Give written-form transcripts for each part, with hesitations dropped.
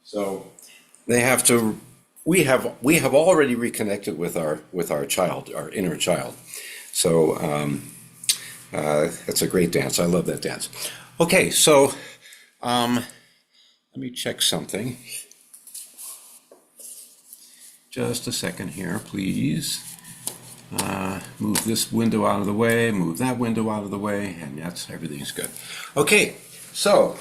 So they have to. We have already reconnected with our child, our inner child. So it's a great dance. I love that dance. Okay, so let me check something. Just a second here, please. Move this window out of the way, move that window out of the way, and everything's good. Okay, so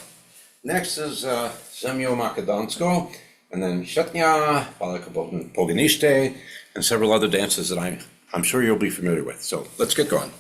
next is Zemjo Makedonska, and then Setnja, Valle Pogonishte, and several other dances that I'm sure you'll be familiar with. So let's get going.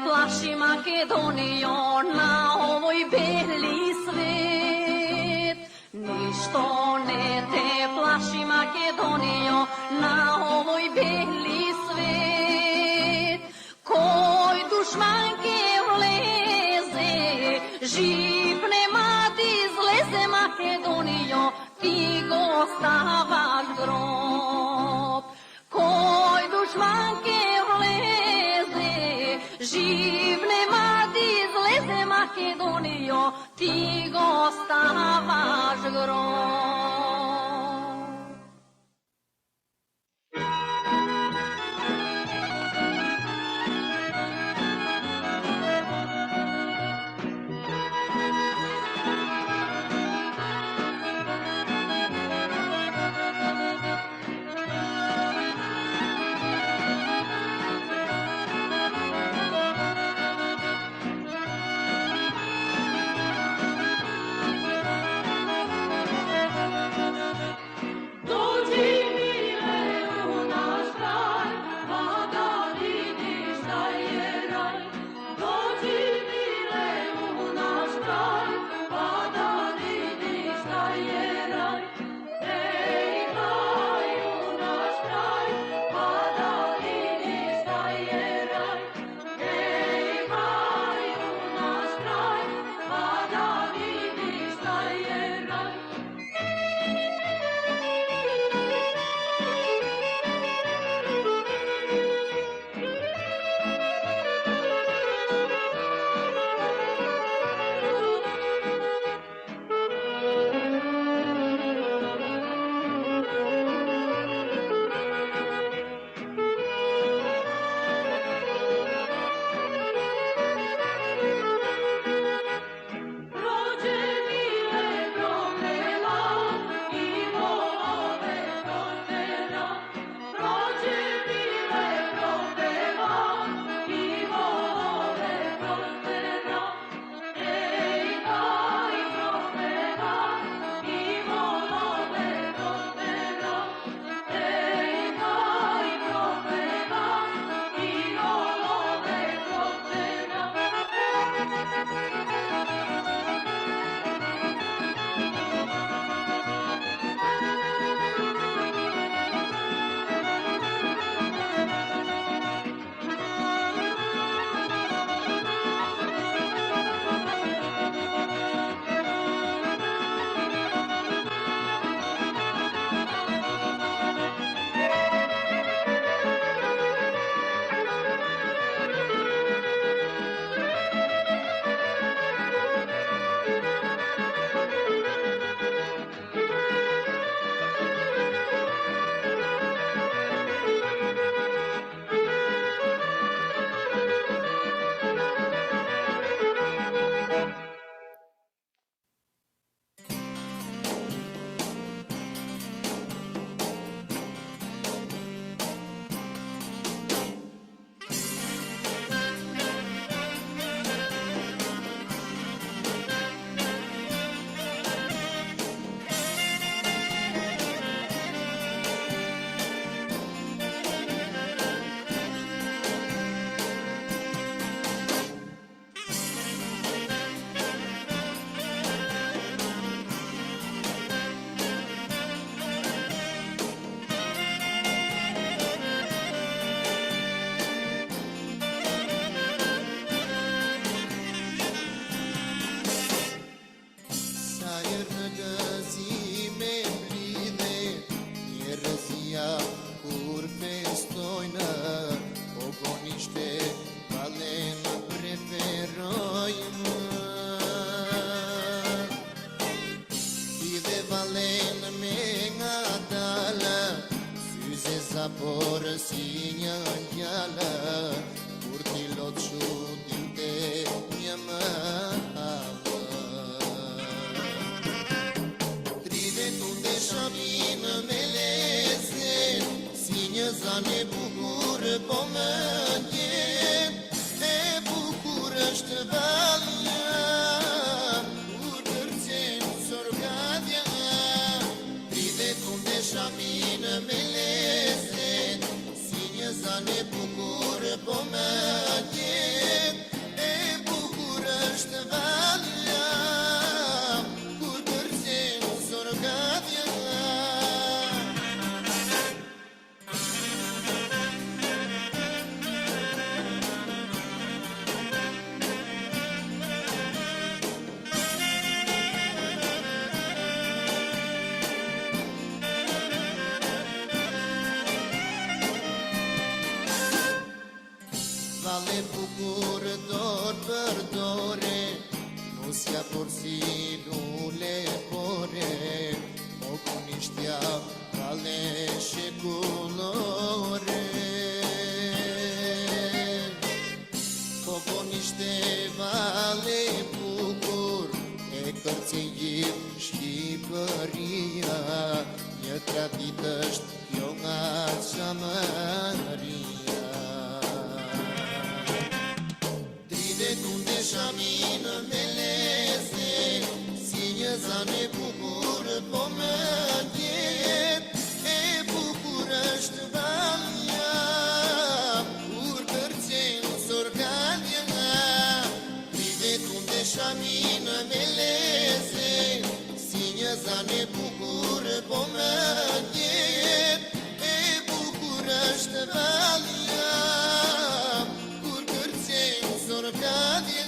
Plaši Makedonijo na ovoj beli svet. Ništo ne te plaši Makedonijo na ovoj beli svet. Koj dušmanke vleze, živne mati zleze Makedonijo, ti go stavaš grob. Koj dušmanke živne mati zleze Makedonijo, ti go stavaš grob. Vale bucur dor per dore, nu sia porținule pore, Pogonishtea vale și culore. Pogonishte vale bucur, e cărțeir și păria, e tradităști, eu ngața măria. Dride tunde șamină meleze, sinye zane bucur pomădiet, e bucurăști valia, urcărțen sorgadia. Dride tunde șamină meleze, sinye zane bucur pomădiet, e bucurăști valia, urcărțen sorgadia.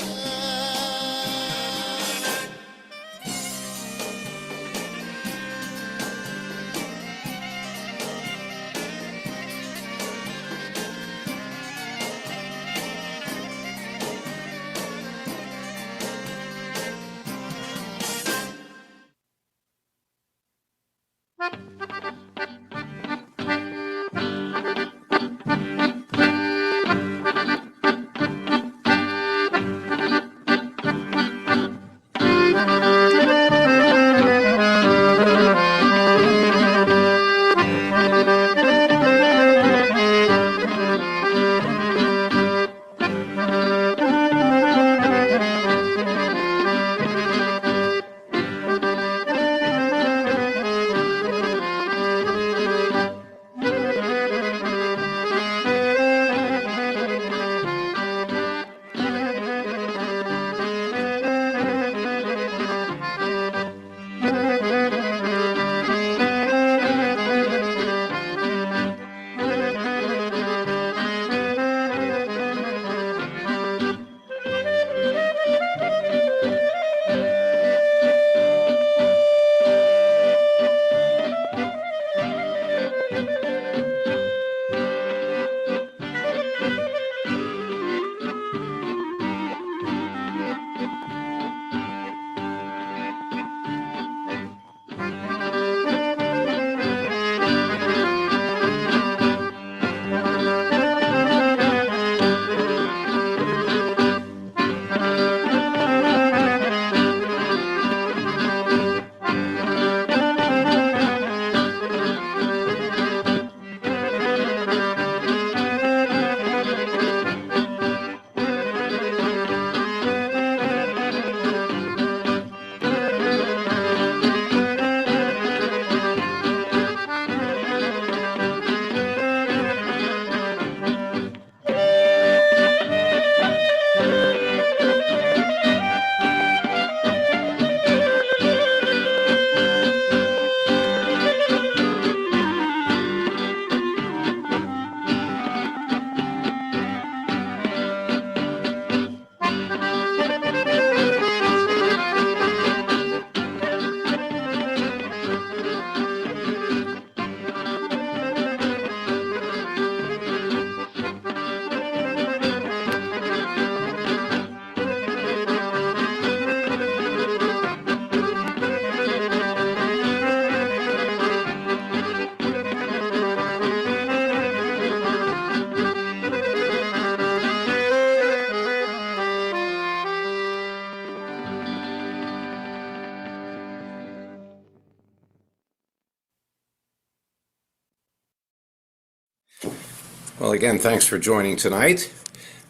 Well, again, thanks for joining tonight.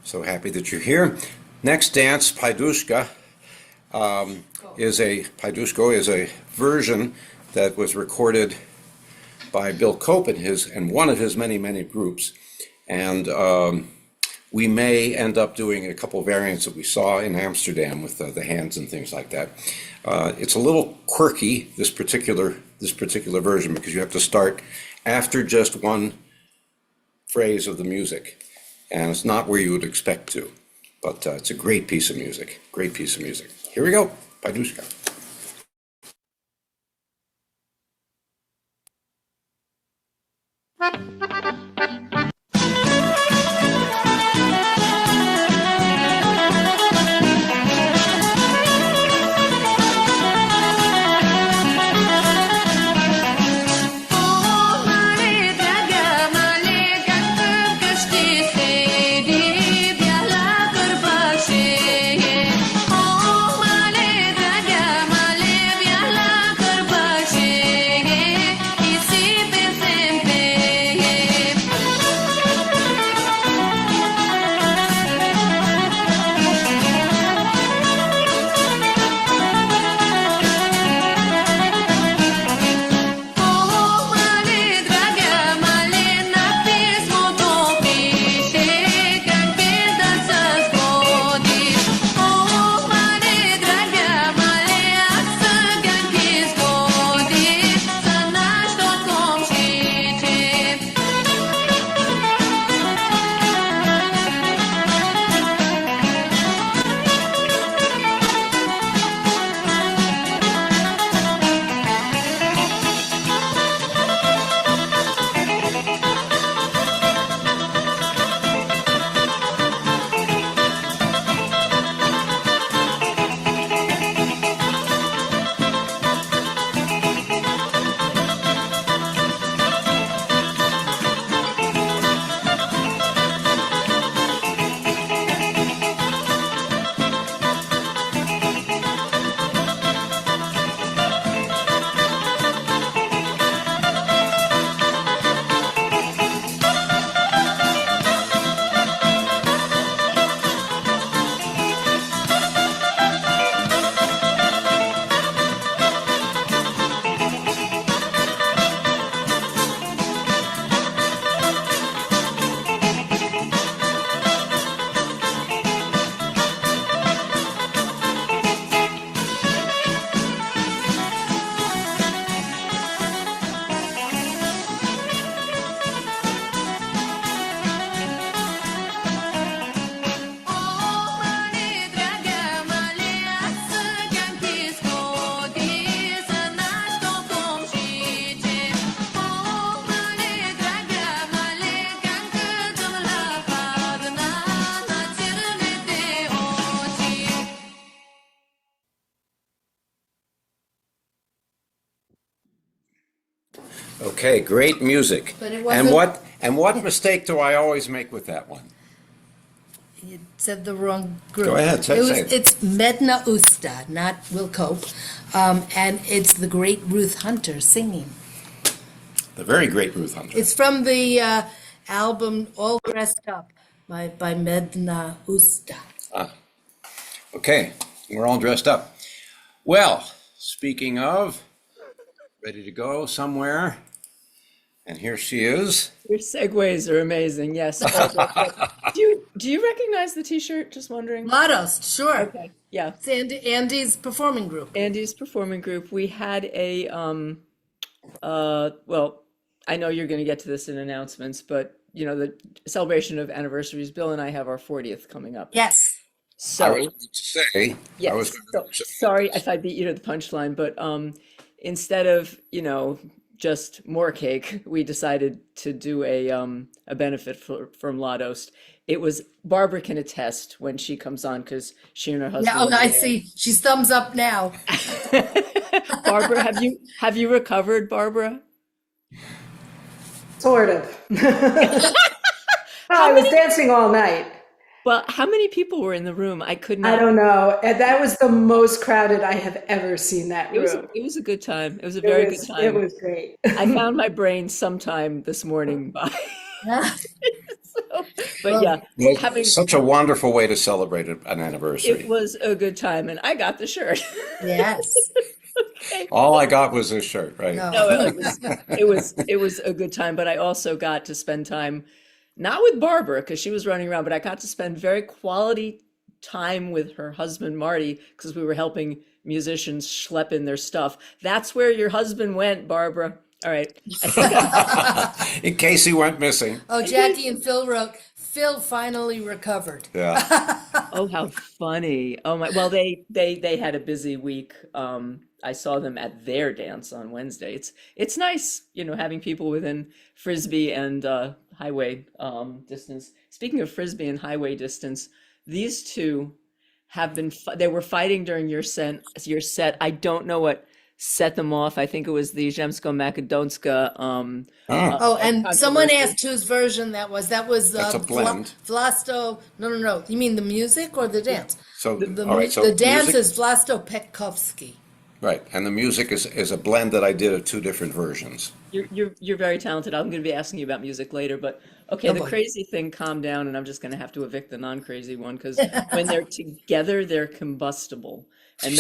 So happy that you're here. Next dance, Pajdusko, is a version that was recorded by Bill Cope and one of his many, many groups. And we may end up doing a couple variants that we saw in Amsterdam with the hands and things like that. It's a little quirky, this particular version, because you have to start after just one phrase of the music, and it's not where you would expect to, but it's a great piece of music. Here we go, Pajdusko. Okay, great music. But it And wasn't- what mistake do I always make with that one? You said the wrong group. Go ahead, say it. It's Medna Usta, not Will Cope, and it's the great Ruth Hunter singing. The very great Ruth Hunter. It's from the album All Dressed Up by Medna Usta. Okay, we're all dressed up. Well, speaking of, ready to go somewhere, and here she is. Your segues are amazing. Yes. Do you recognize the T-shirt? Just wondering. Lados, sure. Okay. Yeah. It's Andy's performing group. Andy's performing group. We had a well, I know you're going to get to this in announcements, but you know the celebration of anniversaries. Bill and I have our 40th coming up. Yes. So I was going to say. yes. I was So, sorry if I beat you to the punchline, but instead of just more cake, we decided to do a benefit from Ladost. It was Barbara can attest when she comes on because she and her husband. Yeah, I see. She's thumbs up now. Barbara, have you recovered, Barbara? Sort of. I was dancing all night. Well, how many people were in the room? I could not. I don't know. And that was the most crowded I have ever seen that room. It was a good time. It was a very good time. It was great. I found my brain sometime this morning by. But Well, yeah, Well, having such a wonderful way to celebrate an anniversary. it was a good time, and I got the shirt. Yes. All I got was this shirt, right? No. No, it was a good time, but I also got to spend time not with Barbara because she was running around, but I got to spend very quality time with her husband Marty because we were helping musicians schlep in their stuff. That's where your husband went, Barbara. All right. In case he went missing. Oh, Jackie and Phil wrote, Phil finally recovered. Yeah. Oh, how funny. Oh my, well, they had a busy week. I saw them at their dance on Wednesday. It's nice, having people within Frisbee and highway distance. Speaking of Frisbee and highway distance, these two have been they were fighting during your set. I don't know what set them off. I think it was the Zemjo Makedonska Oh, and someone controversy. asked whose version that was. That was That's a blend. Vlasto. No. You mean the music or the dance? So, The, all right, so the dance music- is Vlasto Petkovsky. Right, and the music is a blend that I did of two different versions. You're very talented. I'm going to be asking you about music later, but okay, Oh, the boy. crazy thing, calm down, and I'm just going to have to evict the non-crazy one because when they're together, they're combustible, and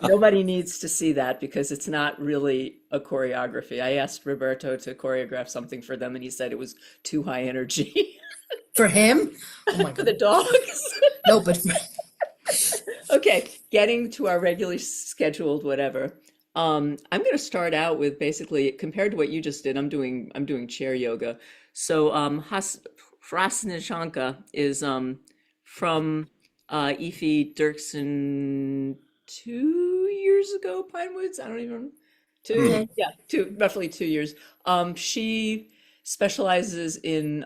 nobody needs to see that because it's not really a choreography. I asked Roberto to choreograph something for them, and he said it was too high energy For him? Oh my for the God. dogs. No, but Okay, getting to our regularly scheduled whatever. I'm going to start out with basically compared to what you just did. I'm doing chair yoga. So Hrasnicanka is from Efi Dirksen 2 years ago, Pinewoods. I don't even roughly 2 years. She specializes in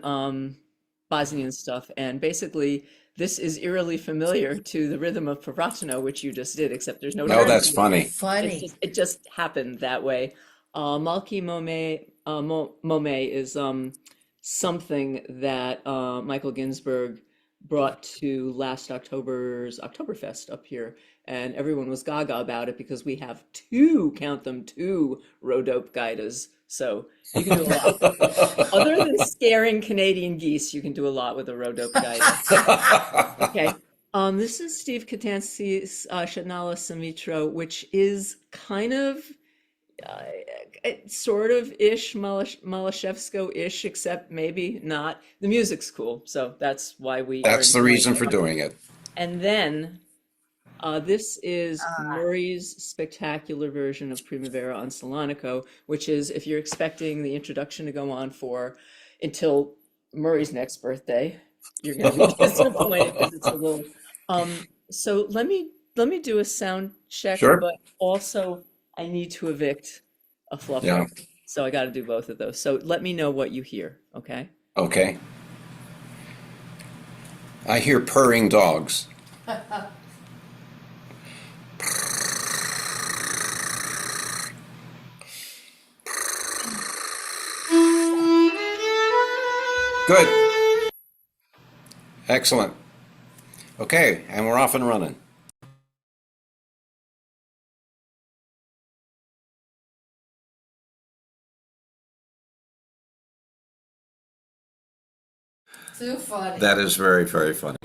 Bosnian stuff, and basically this is eerily familiar to the rhythm of Povrateno, which you just did, except there's no No, turn. that's funny. funny. It just happened that way. Malki Momi is something that Michael Ginsberg brought to last October's Oktoberfest up here, and everyone was gaga about it because we have count them, two Rodope guidas. So you can do a lot. Other than scaring Canadian geese, you can do a lot with a Rodope guide. Okay. This is Steve Katanski's Setnala Se Mitro, which is kind of sort of ish Malashevsko-ish, except maybe not. The music's cool, so that's why we. That's the reason for doing it. And then this is Murray's spectacular version of Primavera on Solanico, which is if you're expecting the introduction to go on for until Murray's next birthday, you're going to be disappointed because it's a little. So let me do a sound check, Sure. but also I need to evict a fluffer. Yeah. So I got to do both of those. So let me know what you hear, okay? Okay. I hear purring dogs. Good. Excellent. Okay, and we're off and running. Too funny. That is very, very funny.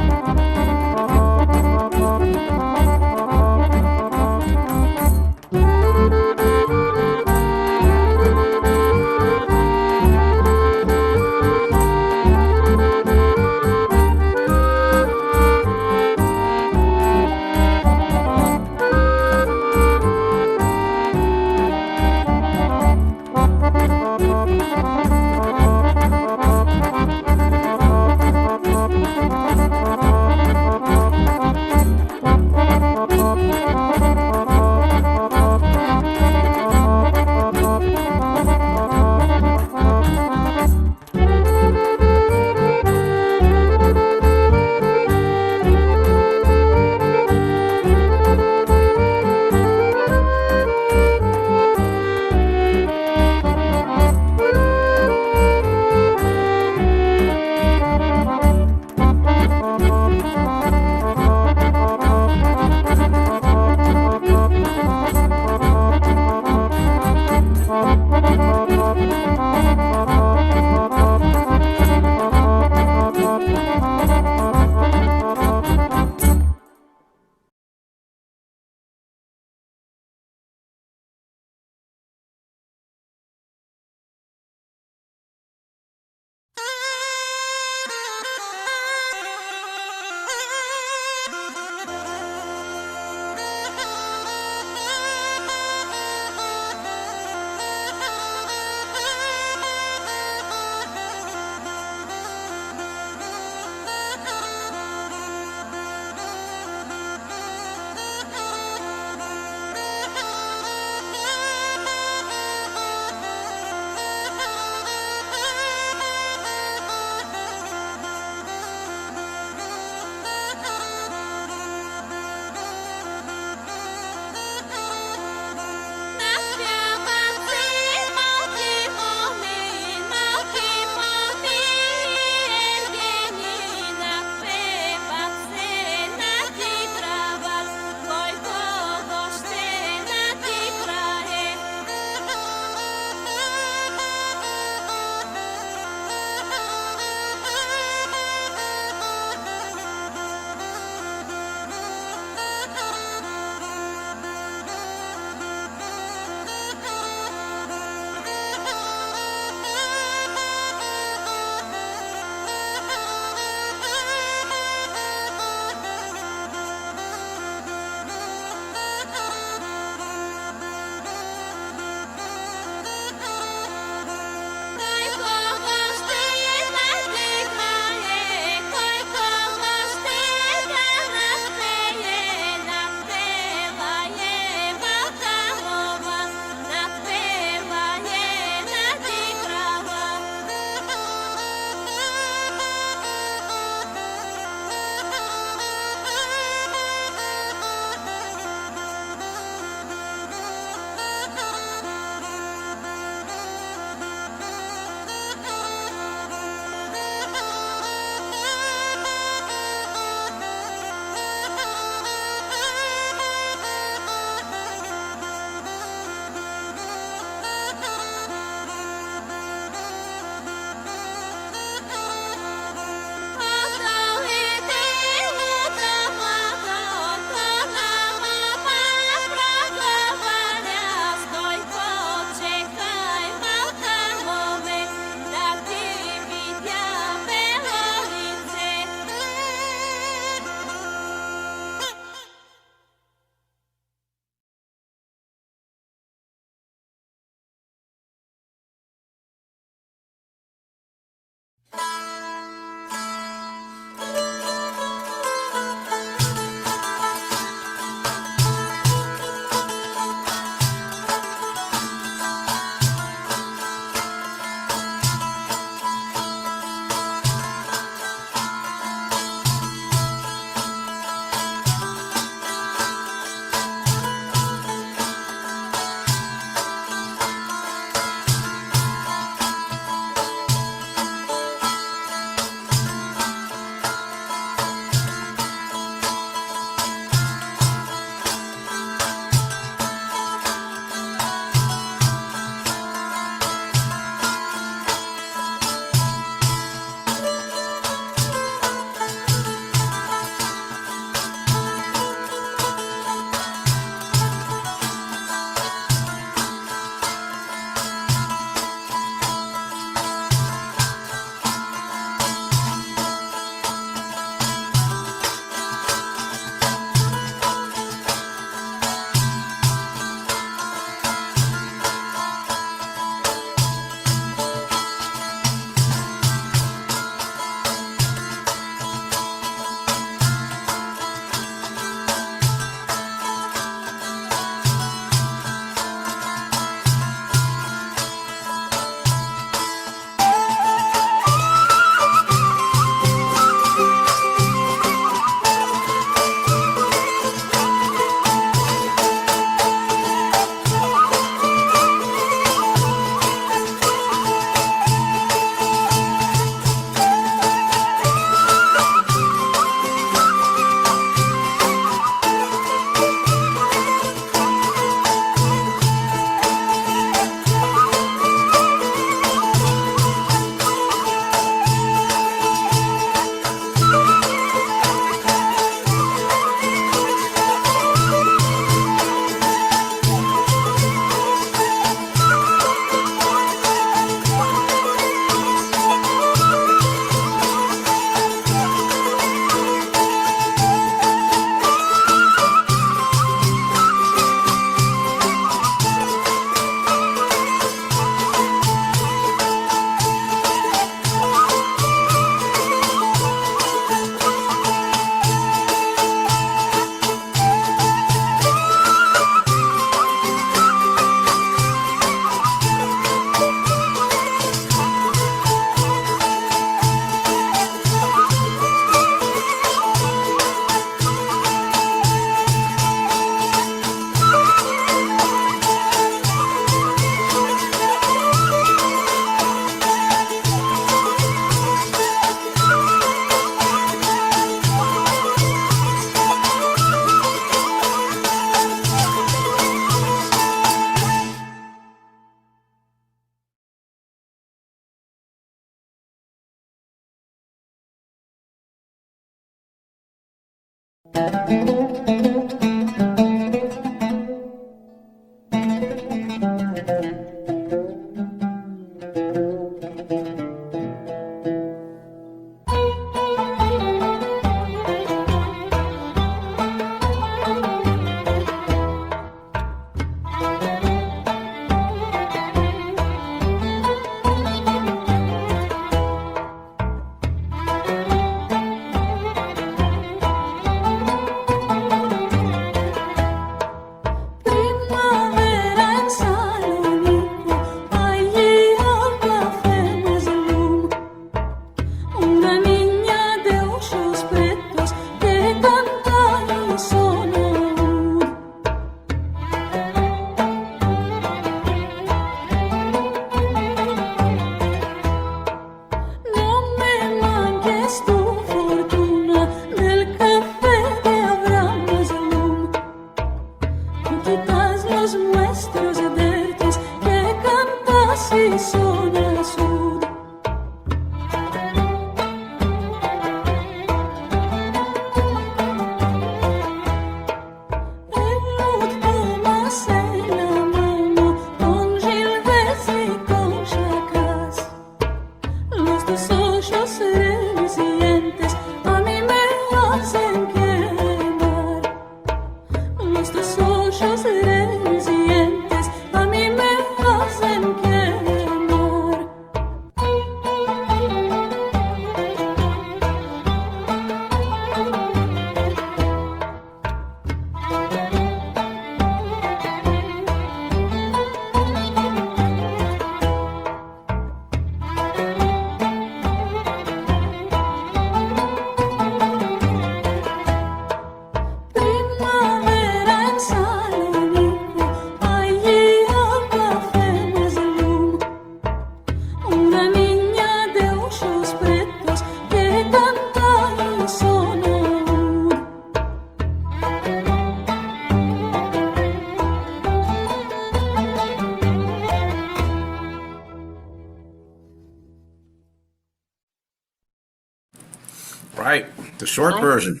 Right, the short version.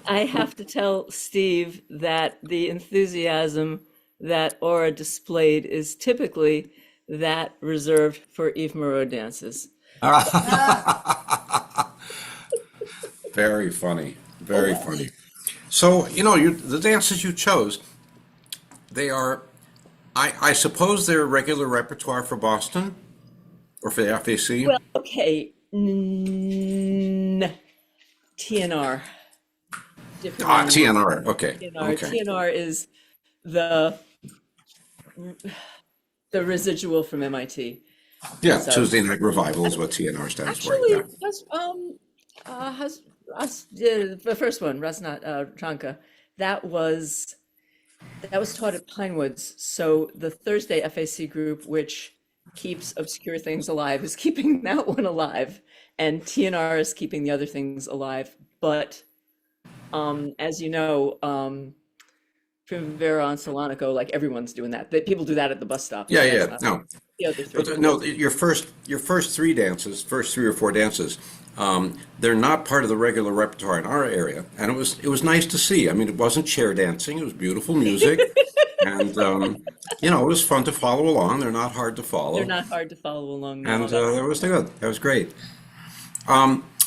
I have to tell Steve that the enthusiasm that Aura displayed is typically that reserved for Eve Moreau dances. Very funny, very funny. So, the dances you chose, they are, I suppose they're regular repertoire for Boston or for the FAC? Well, okay, TNR. Different name. TNR, okay, TNR. okay. TNR is the residual from MIT. Yeah, So Tuesday Night Revival is what TNR stands for. actually, Yeah. that's the first one, Hrasnicanka, that was taught at Pinewoods. So the Thursday FAC group, which keeps obscure things alive, is keeping that one alive, and TNR is keeping the other things alive. But as you know, Primavera on Solanico, like everyone's doing that. People do that at the bus stop. Yeah, But that's yeah, not no. the other three. But no, your first three dances, first three or four dances, they're not part of the regular repertoire in our area, and it was nice to see. I mean, it wasn't chair dancing; it was beautiful music, and it was fun to follow along. They're not hard to follow, They're not hard to follow along now. and that was good. That was great.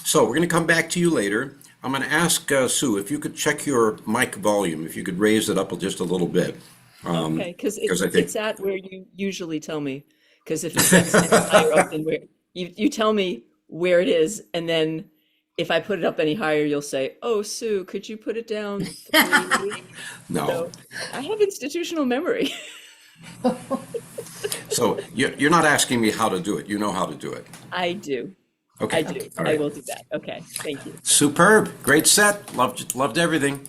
So we're going to come back to you later. I'm going to ask Sue if you could check your mic volume, if you could raise it up just a little bit. Okay, because I think it's at where you usually tell me. Because if it gets any higher up than where you tell me where it is, and then if I put it up any higher, you'll say, "Oh, Sue, could you put it down 3?" no. So I have institutional memory. So you're not asking me how to do it. You know how to do it. I do. Okay. I do. All I right. will do that. Okay. Thank you. Superb. Great set. Loved everything.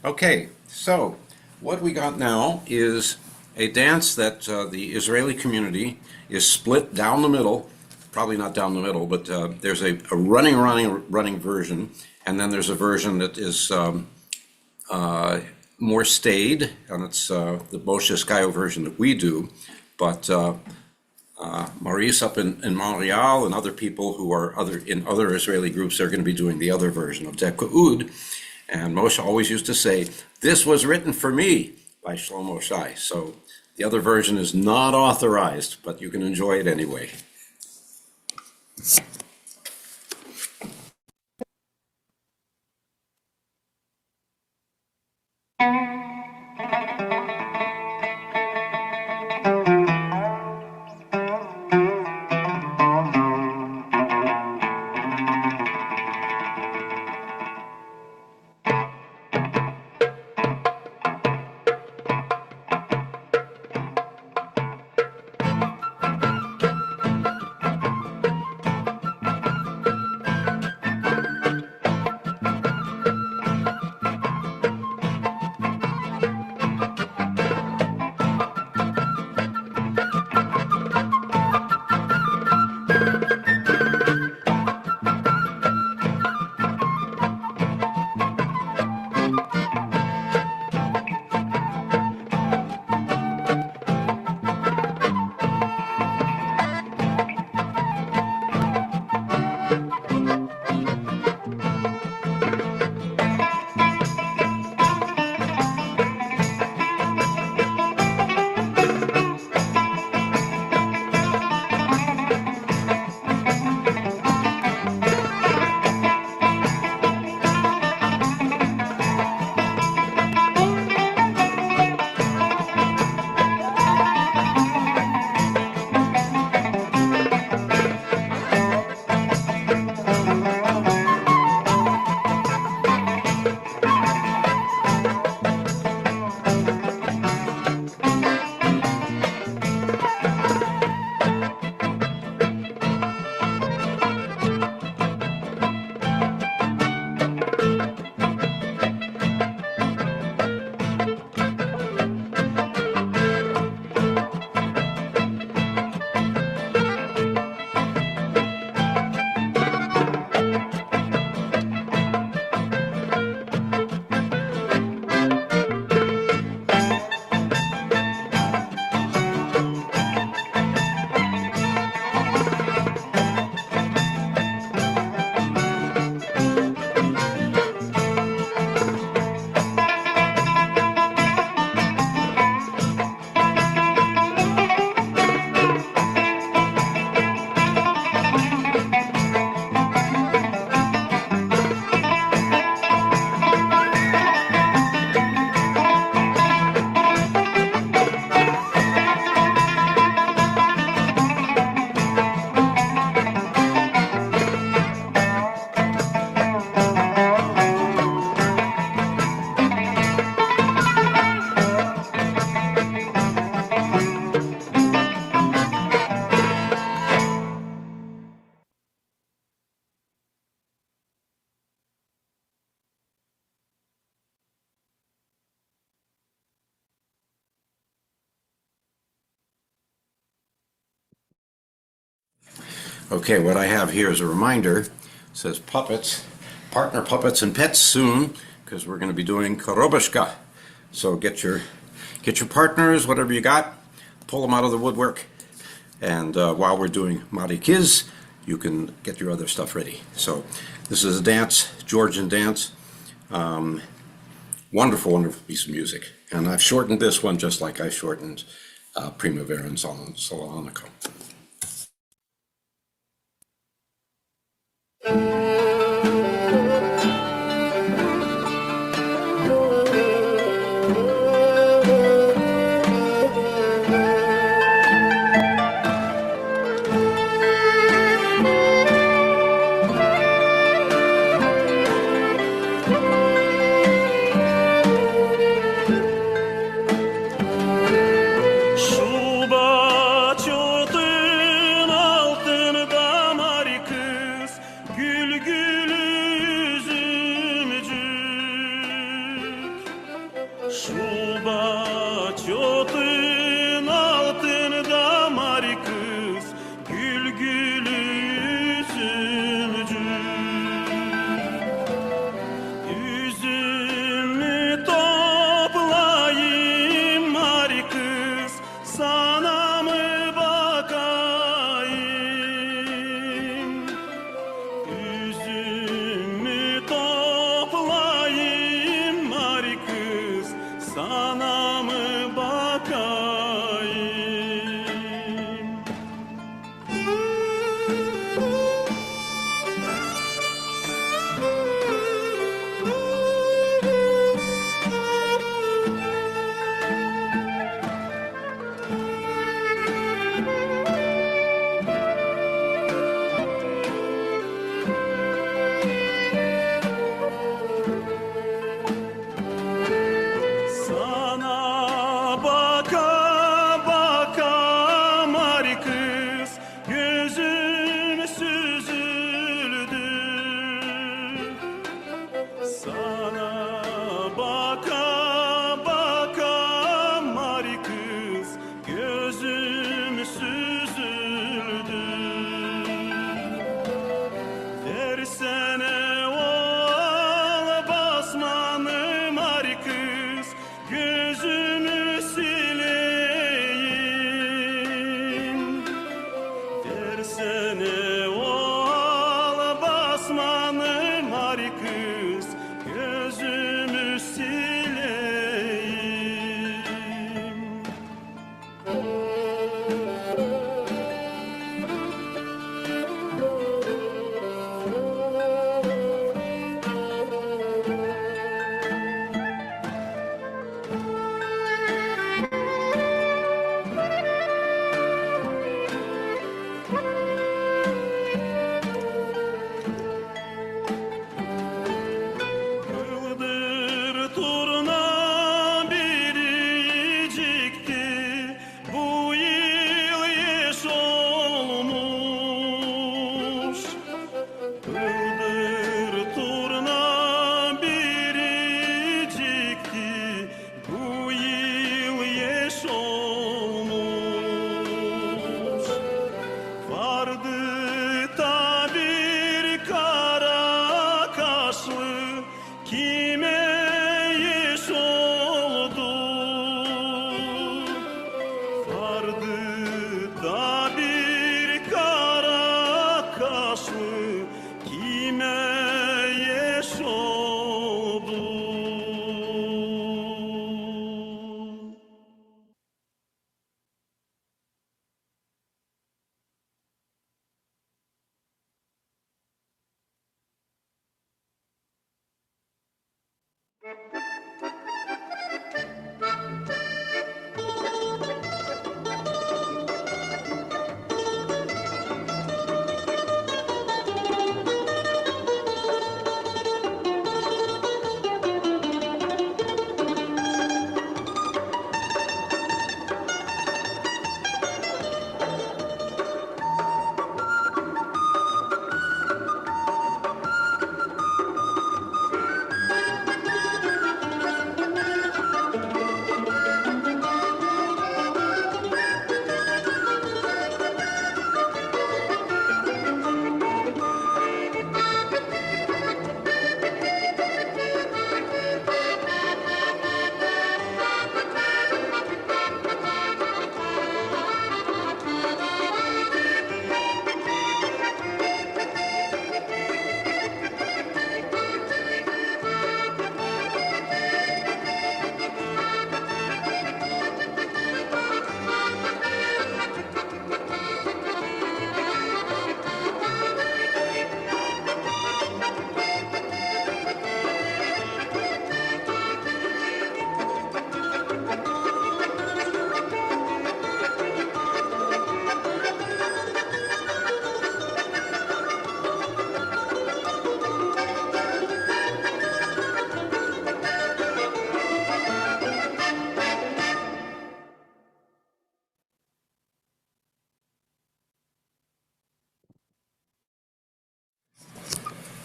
Okay. So what we got now is a dance that the Israeli community is split down the middle. Probably not down the middle, but there's a running version, and then there's a version that is more stayed, and it's the Moshe Skayo version that we do. But Maurice up in Montreal and other people who are in other Israeli groups are going to be doing the other version of Debka Oud. And Moshe always used to say, "This was written for me by Shlomo Shai." So the other version is not authorized, but you can enjoy it anyway. Okay, what I have here is a reminder. It says puppets, partner puppets and pets soon, because we're going to be doing Korobashka. So get your partners, whatever you got, pull them out of the woodwork. And while we're doing Marikiz, you can get your other stuff ready. So this is a dance, Georgian dance. Wonderful, wonderful piece of music. And I've shortened this one just like I shortened Primavera and Solonico. Shuba chote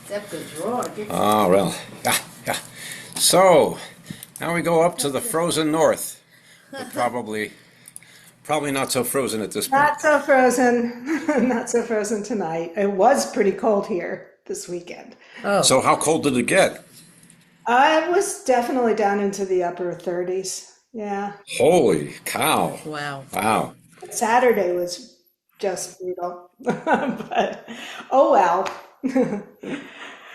Debka Dror. Oh, well, yeah, yeah. So, now we go up to the frozen north. But probably not so frozen at this point. Not so frozen, not so frozen tonight. It was pretty cold here this weekend. Oh, So how cold did it get? It was definitely down into the upper 30s. Yeah. Holy cow. wow. Wow. Saturday was just brutal. But oh well.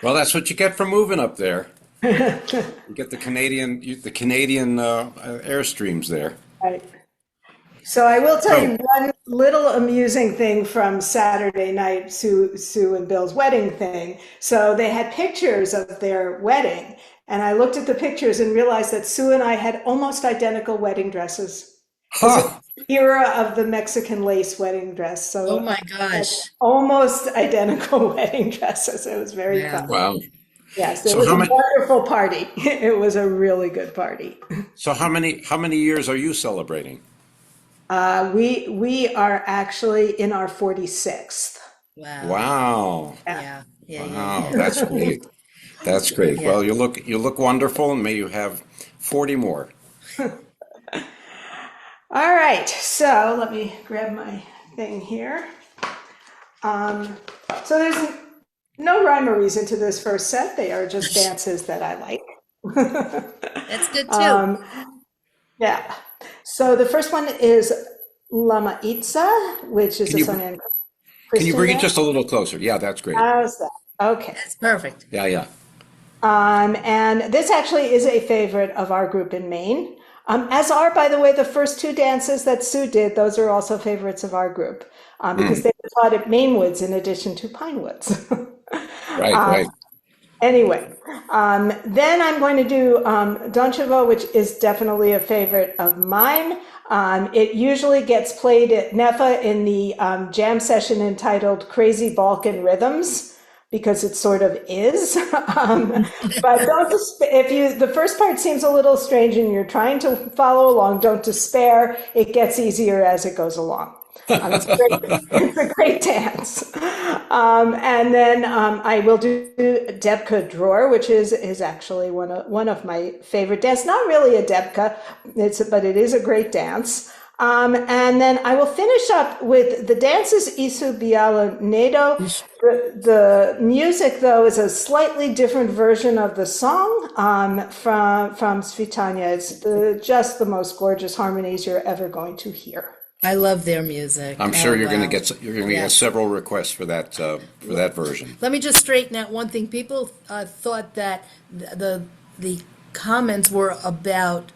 Well, that's what you get for moving up there. You get the Canadian airstreams there. Right. So I will tell Oh. you one little amusing thing from Saturday night, Sue and Bill's wedding thing. So they had pictures of their wedding, and I looked at the pictures and realized that Sue and I had almost identical wedding dresses. Huh. Era of the Mexican lace wedding dress. So Oh my gosh. almost identical wedding dresses. It was very Yeah. fun. Wow. Yes, it So was how a many- wonderful party. It was a really good party. So how many years are you celebrating? We are actually in our 46th. Wow. Wow. Yeah. Yeah. Wow, that's great. That's great. Yeah. Well, you look wonderful, and may you have 40 more. All right, so let me grab my thing here. So there's no rhyme or reason to this first set. They are just dances that I like. That's good too. Yeah. So the first one is Lama Itza, which is Can a you- Sonia and Can you bring it Christian just a little closer? Yeah, that's great. How's that? Okay. That's perfect. Yeah, yeah. And this actually is a favorite of our group in Maine. As are, by the way, the first two dances that Sue did. Those are also favorites of our group because they were taught at Mainwoods in addition to Pinewoods. Right, right. Anyway, then I'm going to do Donchevo, which is definitely a favorite of mine. It usually gets played at NEFA in the jam session entitled Crazy Balkan Rhythms, because it sort of is. But the first part seems a little strange and you're trying to follow along, don't despair. It gets easier as it goes along. It's a great dance. And then I will do Debka Dror, which is actually one of my favorite dances. Not really a Debka, but it is a great dance. And then I will finish up with the dances Isu Biala Nedo. The music, though, is a slightly different version of the song from Svitania. It's just the most gorgeous harmonies you're ever going to hear. I love their music. I'm sure Oh, you're going to wow. get Yes. several requests for that version. Let me just straighten out one thing. People thought that the comments were about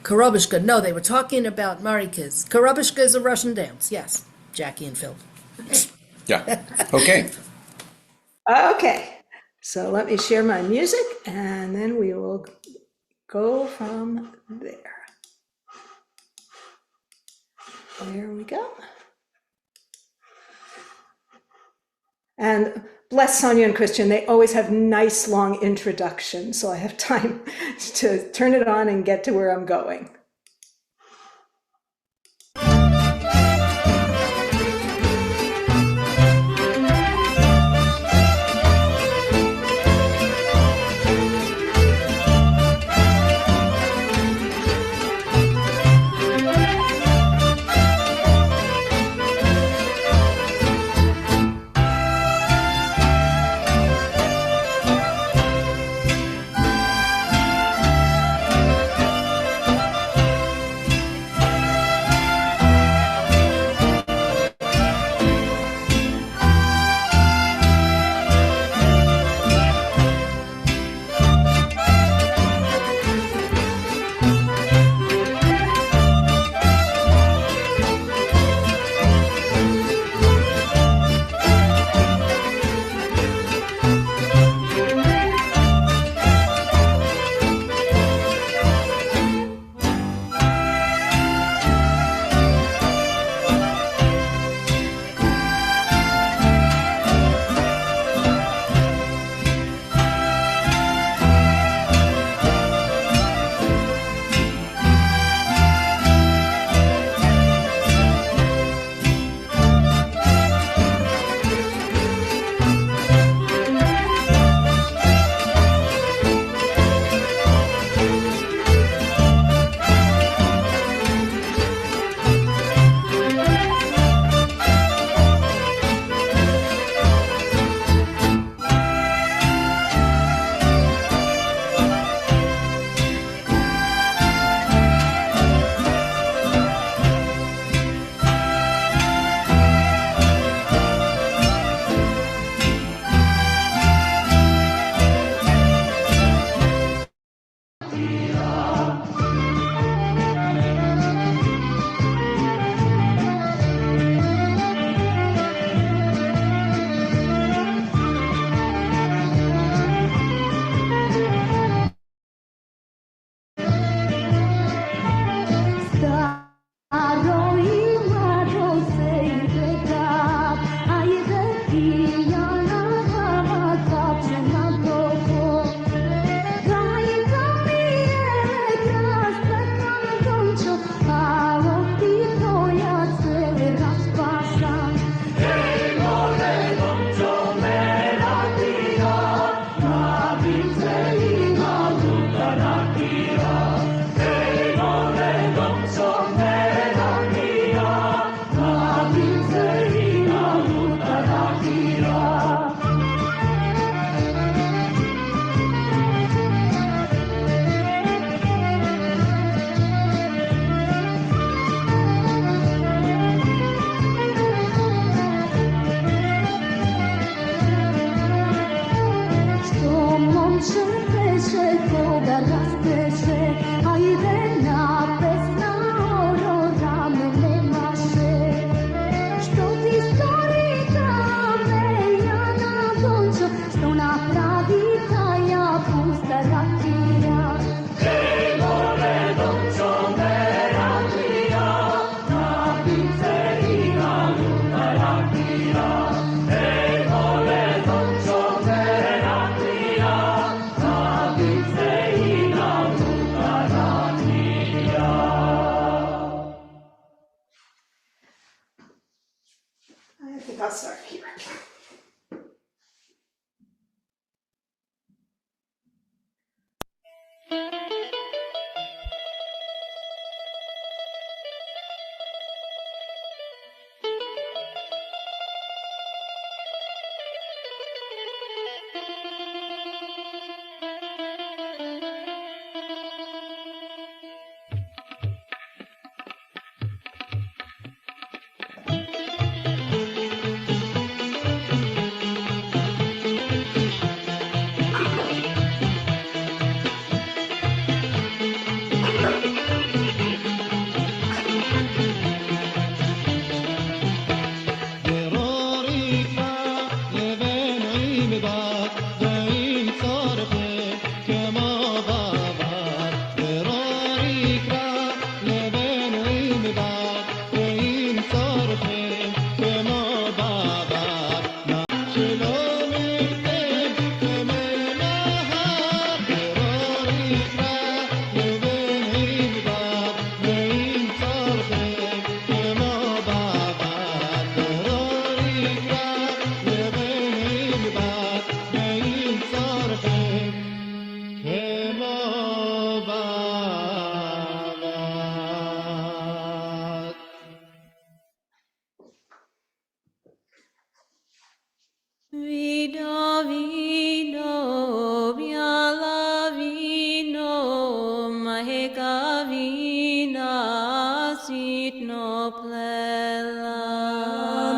Karobishka. No, they were talking about Marikas. Karobishka is a Russian dance. Yes, Jackie and Phil. Yeah. Okay. Okay. So let me share my music and then we will go from there. There we go. And bless Sonia and Christian, they always have nice long introductions, so I have time to turn it on and get to where I'm going. I'll start here. Vida vino, biala vino, maheka vina, sitno plela.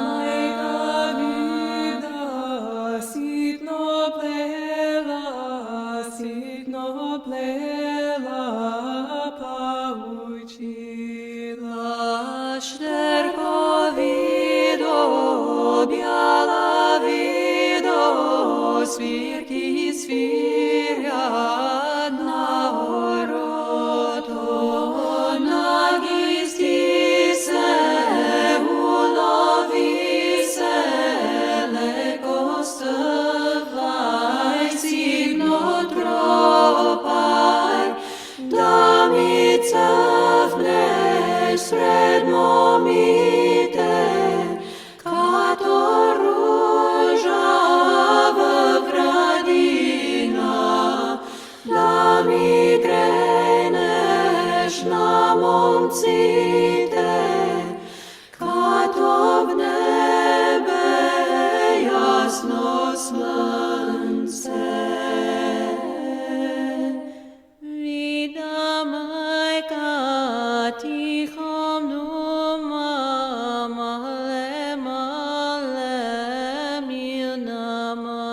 Maheka vina, sitno plela, sitno plela, paučila. Šterko vido, biala svirki svirja na oroto, nagisti se, ulovi se, leko stvaj, sidno tropaj, da mi cafneš sred momite, kato da mi kreneš na momcite, kato v nebe jasno slunce. Vida majka tichom duma, male, male, milna male.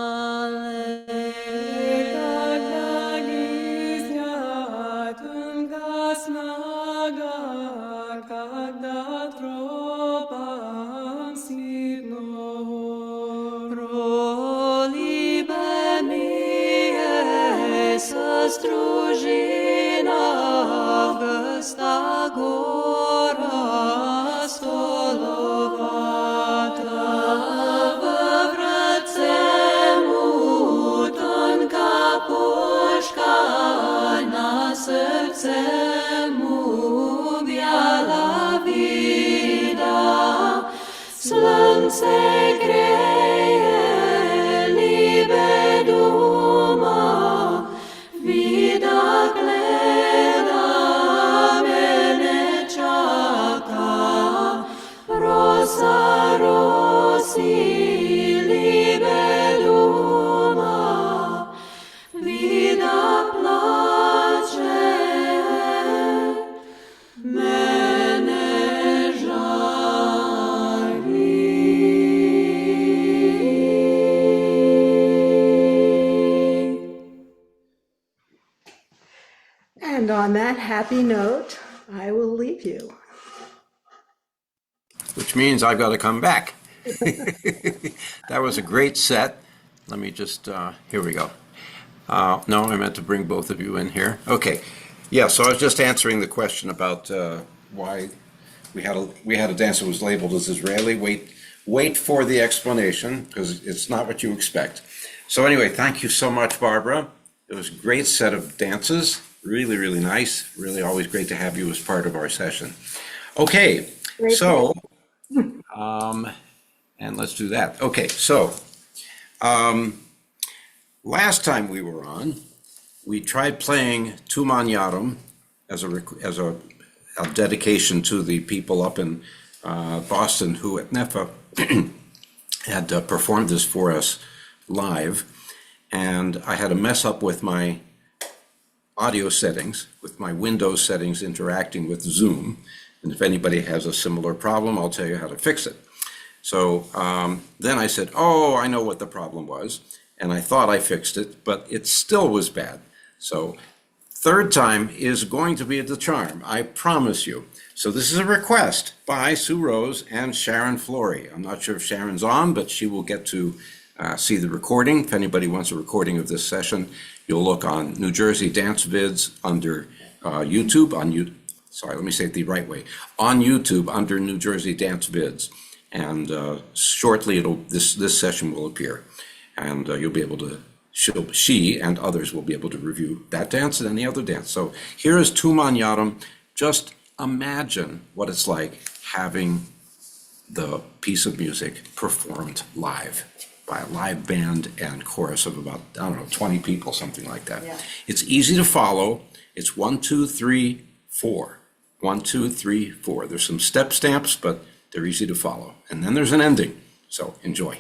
Stružina vsta gora stolovata, v vracemu tonka puška, na srcemu bjala vida, slunce greje, libe duma, vida gleda, mene čaka, rosa rosi, libe duma, vida plače, mene žali. And on that happy note, I will leave you. Which means I've got to come back. That was a great set. Let me just, here we go. No, I meant to bring both of you in here. Okay. Yeah, so I was just answering the question about why we had a dance that was labeled as Israeli. Wait for the explanation, because it's not what you expect. So anyway, thank you so much, Barbara. It was a great set of dances. Really, really nice. Really always great to have you as part of our session. Okay, so, and let's do that. Okay, so, last time we were on, we tried playing Tuman Yarom as a dedication to the people up in Boston who at NEFA had performed this for us live. And I had a mess up with my audio settings, with my Windows settings interacting with Zoom. And if anybody has a similar problem, I'll tell you how to fix it. So then I said, oh, I know what the problem was. And I thought I fixed it, but it still was bad. So third time is going to be the charm, I promise you. So this is a request by Sue Rose and Sharon Flory. I'm not sure if Sharon's on, but she will get to see the recording. If anybody wants a recording of this session, you'll look on New Jersey Dance Vids under YouTube, sorry, let me say it the right way, on YouTube under New Jersey Dance Vids. And shortly this session will appear. And you'll be able to, she and others will be able to review that dance and any other dance. So here is Tuman Yarom. Just imagine what it's like having the piece of music performed live by a live band and chorus of about, I don't know, 20 people, something like that. Yeah. It's easy to follow. It's 1, 2, 3, 4. 1, 2, 3, 4. There's some step stamps, but they're easy to follow. And then there's an ending. So enjoy.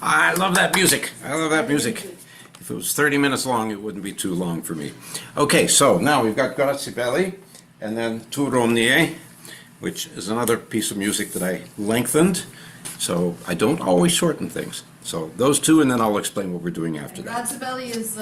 I love that music. I love that music. If it was 30 minutes long, it wouldn't be too long for me. Okay, so now we've got Grad Se Beli and then Tu Romnie, which is another piece of music that I lengthened. So I don't always shorten things. So those two, and then I'll explain what we're doing after that. Grad Se Beli is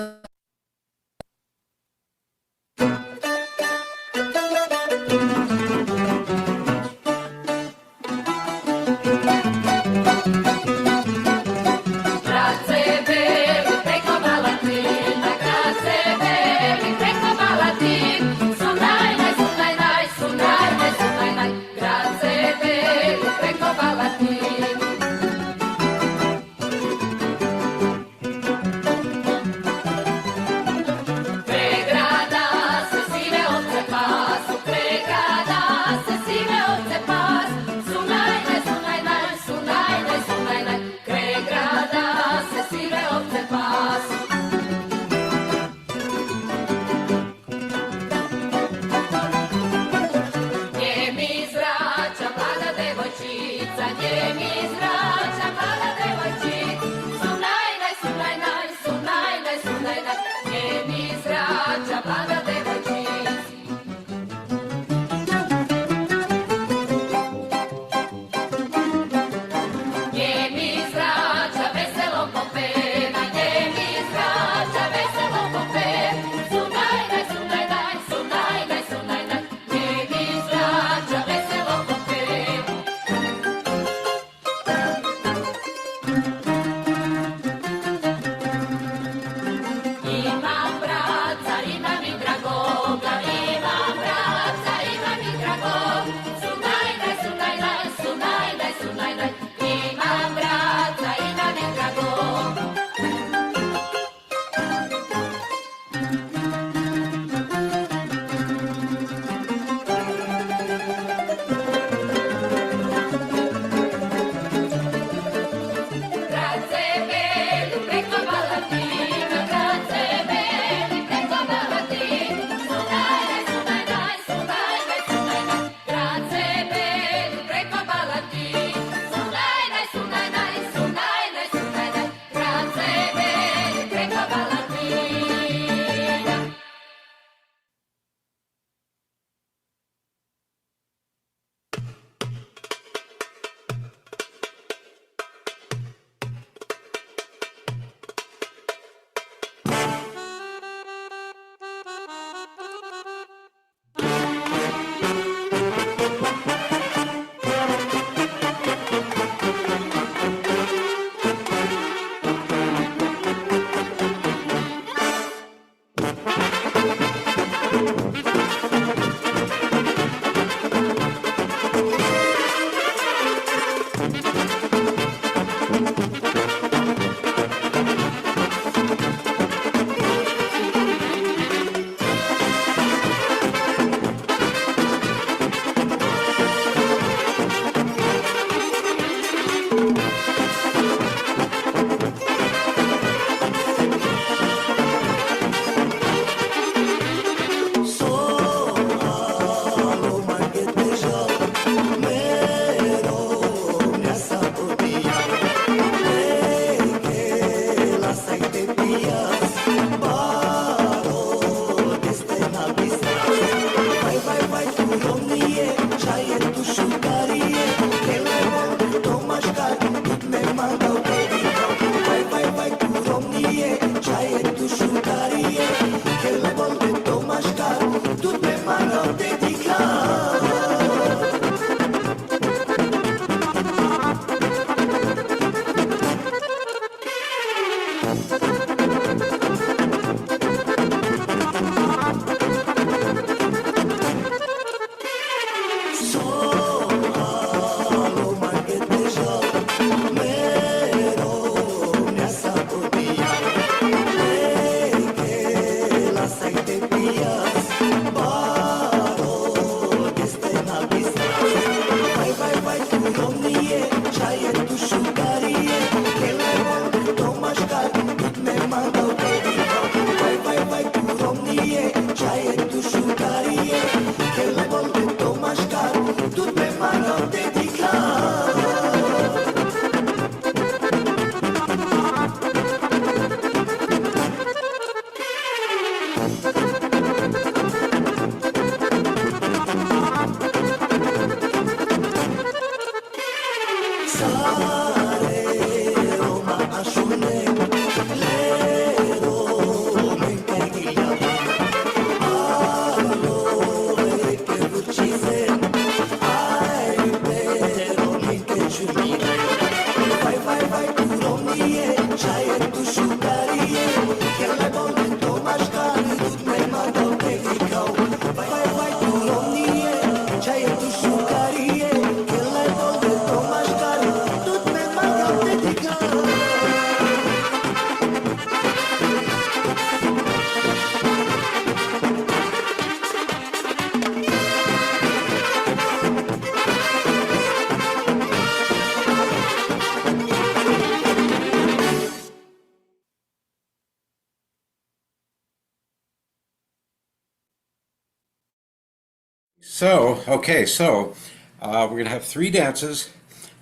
We're going to have three dances.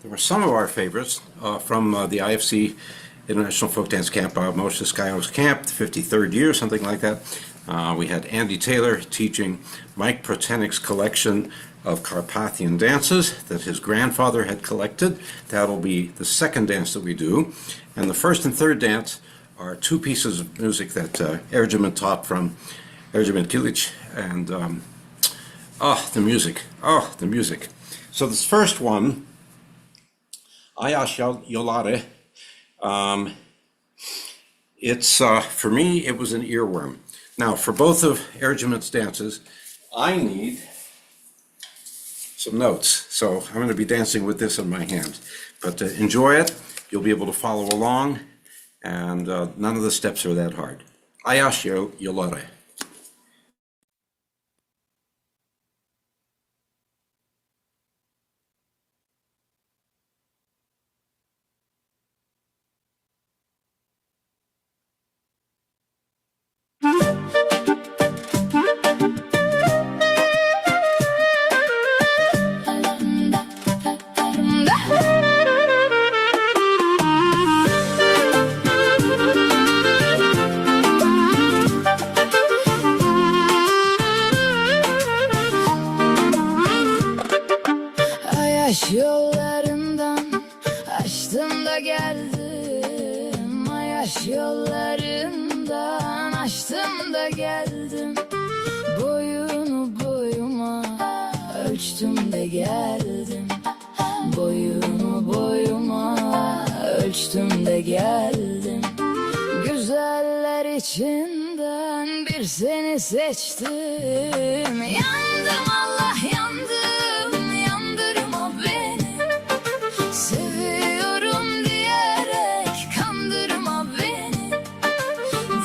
There were some of our favorites from the IFC International Folk Dance Camp, Moshe Skyos Camp, the 53rd year, something like that. We had Andy Taylor teaching Mike Protenic's collection of Carpathian dances that his grandfather had collected. That'll be the second dance that we do. And the first and third dance are two pieces of music that Erjunman taught from Erjunman Kilic, and the music. So this first one, Ayash Yolare, it's, for me, it was an earworm. Now, for both of Erjunman's dances, I need some notes. So I'm going to be dancing with this in my hand. But enjoy it. You'll be able to follow along, and none of the steps are that hard. Ayash Yolare. Yollarından açtım da geldim. Ayaş yollarından açtım da geldim. Boyunu boyuma ölçtüm de geldim. Boyunu boyuma ölçtüm de geldim. Güzeller içinden bir seni seçtim. Yandım Allah yandım. Seviyorum diyerek kandırma beni.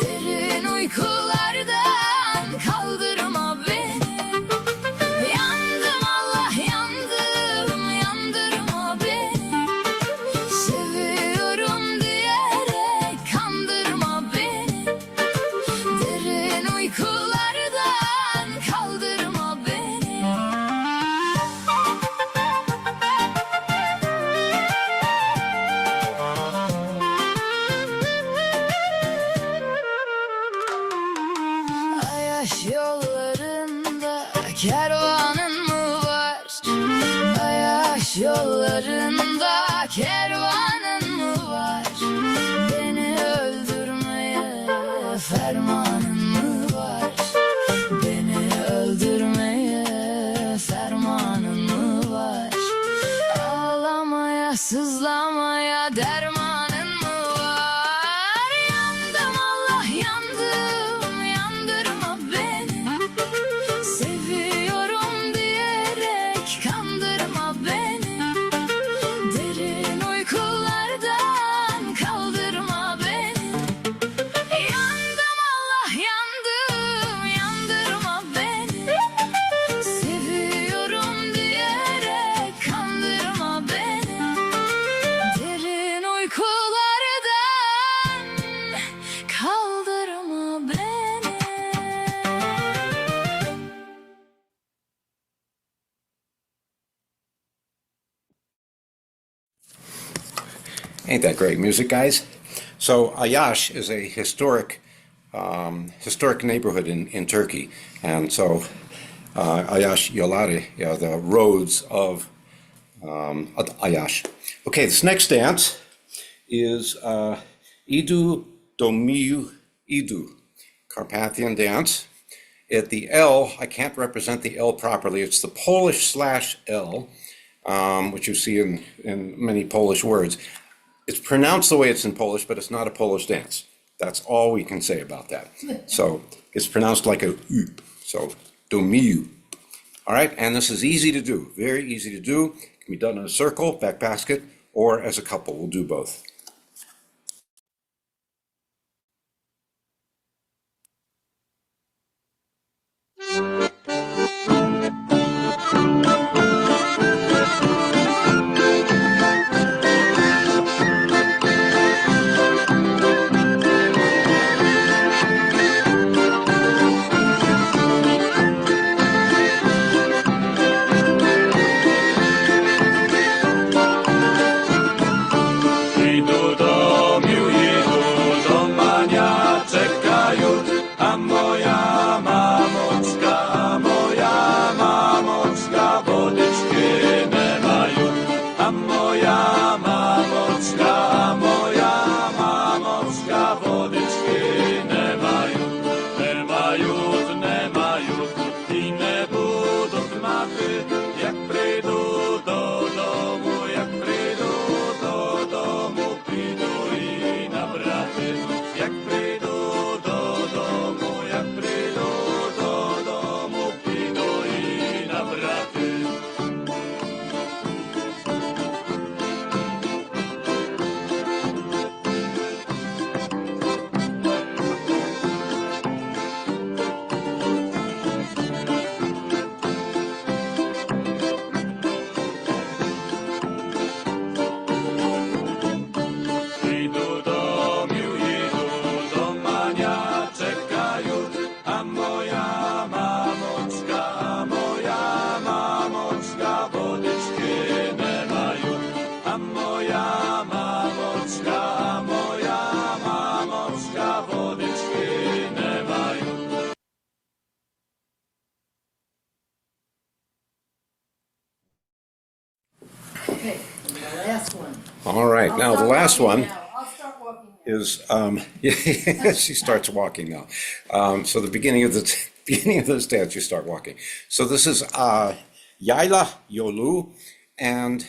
Derin uykulardan kaldırma beni. Yandım Allah yandım, yandırma beni. Seviyorum diyerek kandırma beni. Derin uykulardan kaldırma beni. Yollarında kervanın mı var? Ayaş yollarında kervanın mı var? Beni öldürmeye fermanın mı var? Beni öldürmeye fermanın mı var? Ağlamaya sızlamaya dermanın mı var? Yandım Allah yandım, yandırma beni. Seviyorum diyerek kandırma beni. Derin uykulardan kaldırma beni. Yandım Allah yandım, yandırma beni. Seviyorum diyerek kandırma beni. Derin uykulardan kaldırma beni. Ain't that great music, guys? So Ayash is a historic neighborhood in Turkey, and so Ayash Yolare, the roads of Ayash. Okay, this next dance is Idu Domil Idu, Carpathian dance. At the L, I can't represent the L properly. It's the Polish/L, which you see in many Polish words. It's pronounced the way it's in Polish, but it's not a Polish dance. That's all we can say about that. So it's pronounced like a U. So Domiu. All right, and this is easy to do, very easy to do. It can be done in a circle, back basket, or as a couple. We'll do both. Okay, the last one. All right, now the last one I'll start walking now. is, she starts walking now. So the beginning of this dance, you start walking. So this is Yayla Yolu, and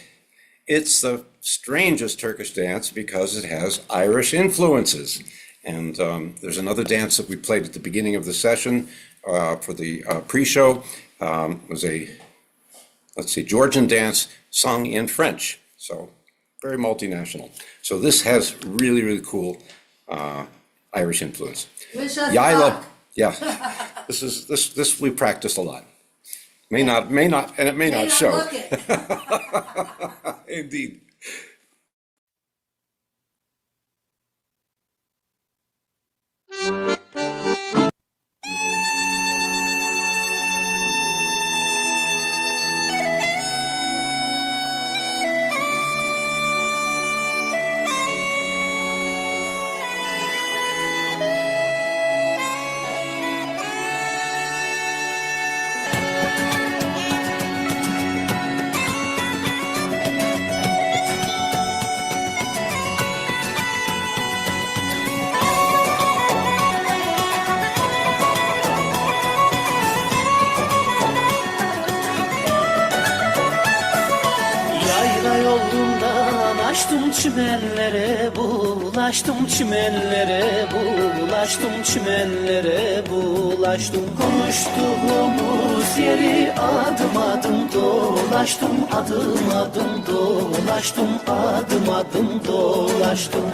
it's the strangest Turkish dance because it has Irish influences. And there's another dance that we played at the beginning of the session for the pre-show. Was a, let's see, Georgian dance sung in French. So very multinational. So this has really, really cool Irish influence. Wish us Yayla, luck. yeah, this we practiced a lot. May not, and it may not show. Look it. Indeed. Bulaştım çimenlere, bulaştım çimenlere, bulaştım çimenlere, bulaştım. Konuştuğumuz yeri adım adım dolaştım, adım adım dolaştım, adım adım dolaştım.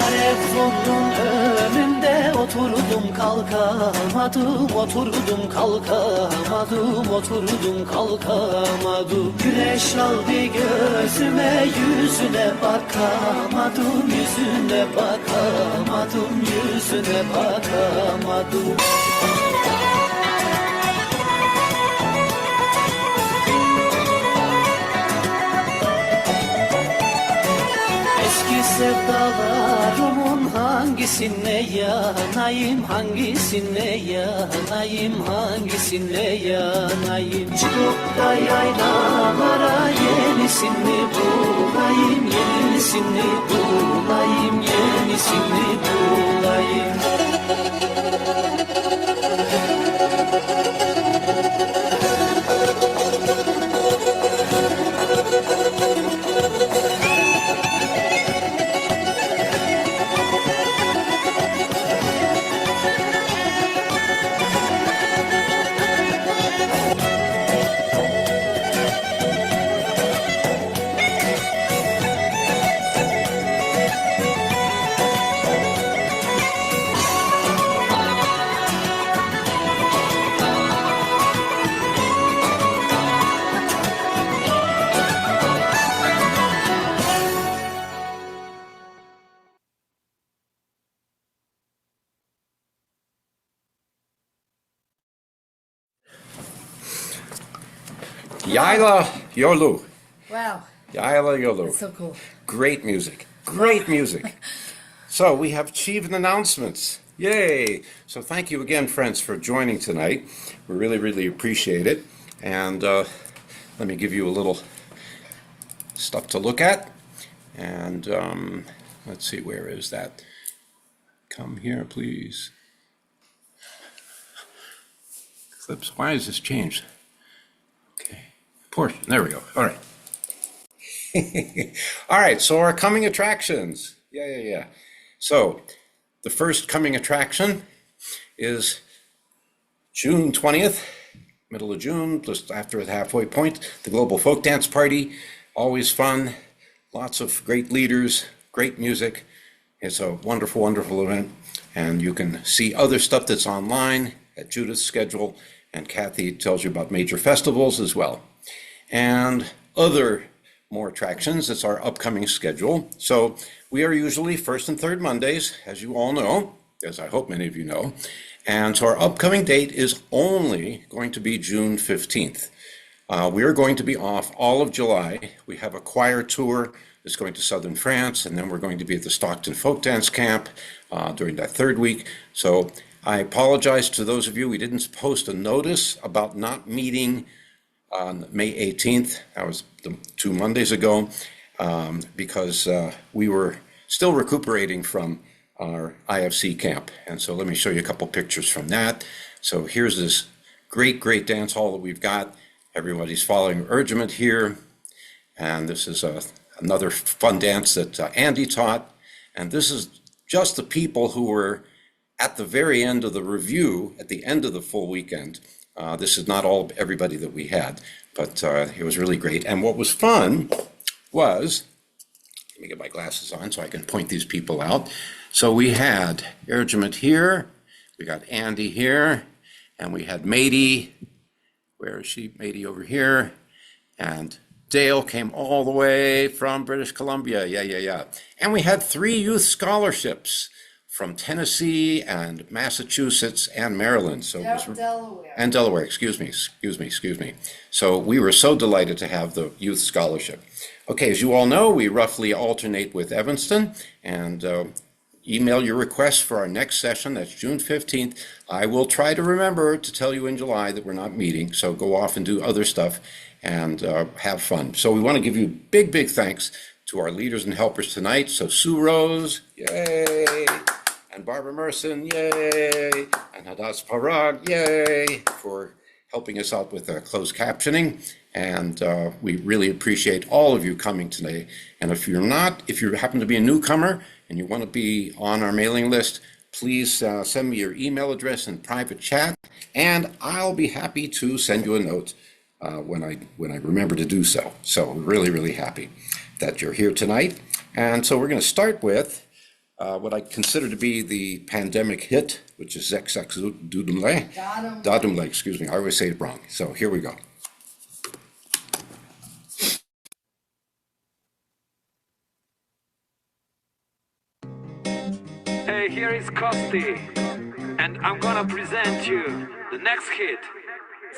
Telefonun önünde oturdum kalkamadım, oturdum kalkamadım, oturdum kalkamadım. Güneş aldı gözüme, yüzüne bakamadım, yüzüne bakamadım, yüzüne bakamadım. Eski sevdalarımın hangi hangisine yanayım, hangisine yanayım, hangisine yanayım. Çıkıp da yaylalara yenisini bulayım, yenisini bulayım, yenisini bulayım. Yayla Yolu. Wow, Yayla Yolu. so cool. Great music. Great music. So we have achieved announcements. Yay! So thank you again, friends, for joining tonight. We really, really appreciate it. And let me give you a little stuff to look at. And let's see, where is that? Come here, please. Clips. Why has this changed? Okay. Portion. There we go. All right. All right. So our coming attractions. Yeah. So the first coming attraction is June 20th, middle of June, just after the halfway point, the Global Folk Dance Party. Always fun. Lots of great leaders, great music. It's a wonderful, wonderful event. And you can see other stuff that's online at Judith's schedule. And Kathy tells you about major festivals as well. And other more attractions, it's our upcoming schedule. So we are usually first and third Mondays, as you all know, as I hope many of you know. And so our upcoming date is only going to be June 15th. We are going to be off all of July. We have a choir tour that's going to southern France, and then we're going to be at the Stockton Folk Dance Camp during that third week. So I apologize to those of you, we didn't post a notice about not meeting on May 18th. That was 2 Mondays ago, because we were still recuperating from our IFC camp. And so let me show you a couple pictures from that. So here's this great, great dance hall that we've got. Everybody's following regiment here. And this is another fun dance that Andy taught. And this is just the people who were at the very end of the review, at the end of the full weekend. This is not everybody that we had, but it was really great. And what was fun was, let me get my glasses on so I can point these people out. So we had Regiment here, we got Andy here, and we had Mady. Where is she? Mady over here. And Dale came all the way from British Columbia. Yeah. And we had 3 youth scholarships from Tennessee and Massachusetts and Maryland. So Delaware. And Delaware, excuse me. So we were so delighted to have the youth scholarship. Okay, as you all know, we roughly alternate with Evanston, and email your requests for our next session. That's June 15th. I will try to remember to tell you in July that we're not meeting, so go off and do other stuff and have fun. So we want to give you big, big thanks to our leaders and helpers tonight. So Sue Rose, yay! And Barbara Merson, yay! And Hadass Parag, yay! For helping us out with closed captioning. And we really appreciate all of you coming today. And if you happen to be a newcomer and you want to be on our mailing list, please send me your email address in private chat, and I'll be happy to send you a note when I remember to do so. So really, really happy that you're here tonight. And so we're going to start with what I consider to be the pandemic hit, which is Zek Zek Dadumle. Dadumle, excuse me, I always say it wrong. So here we go. Hey, here is Kosti, and I'm gonna present you the next hit.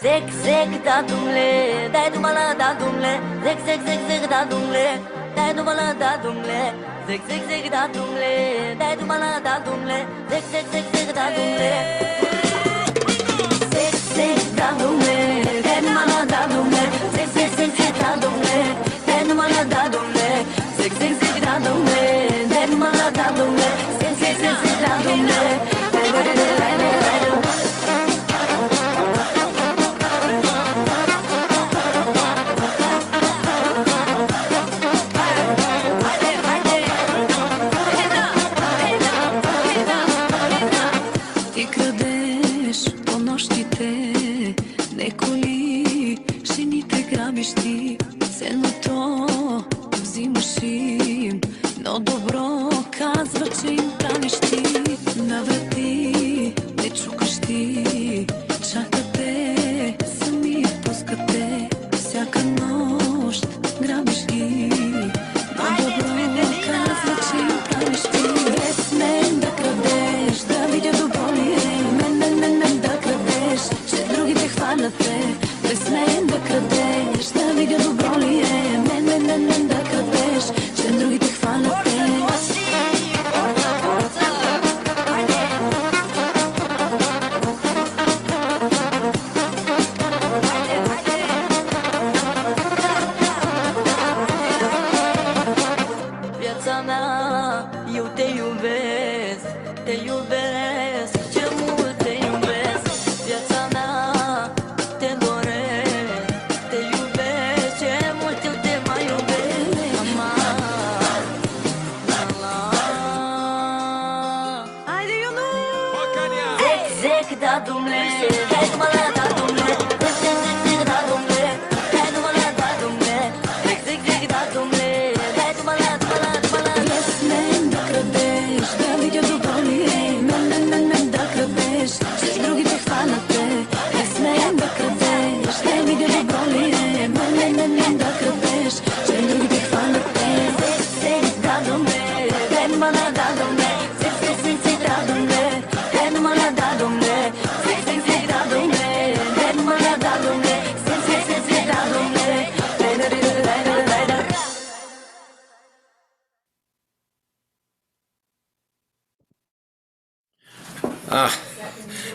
Zek Zek Dadumle, Dadumala Dadumle, Zek Zek Zek Zek Dadumle, Dadumala Dadumle, Zek Zek Zek Dadumle, Dadumle, Zek Zek Zek Zek Dadumle. Zek Zek Dadumle, Dadumle, Zek Zek Zek Zek Dadumle, Dadumle, Zek Zek Zek Dadumle, Dadumle, Zek Zek Zek Zek Dadumle.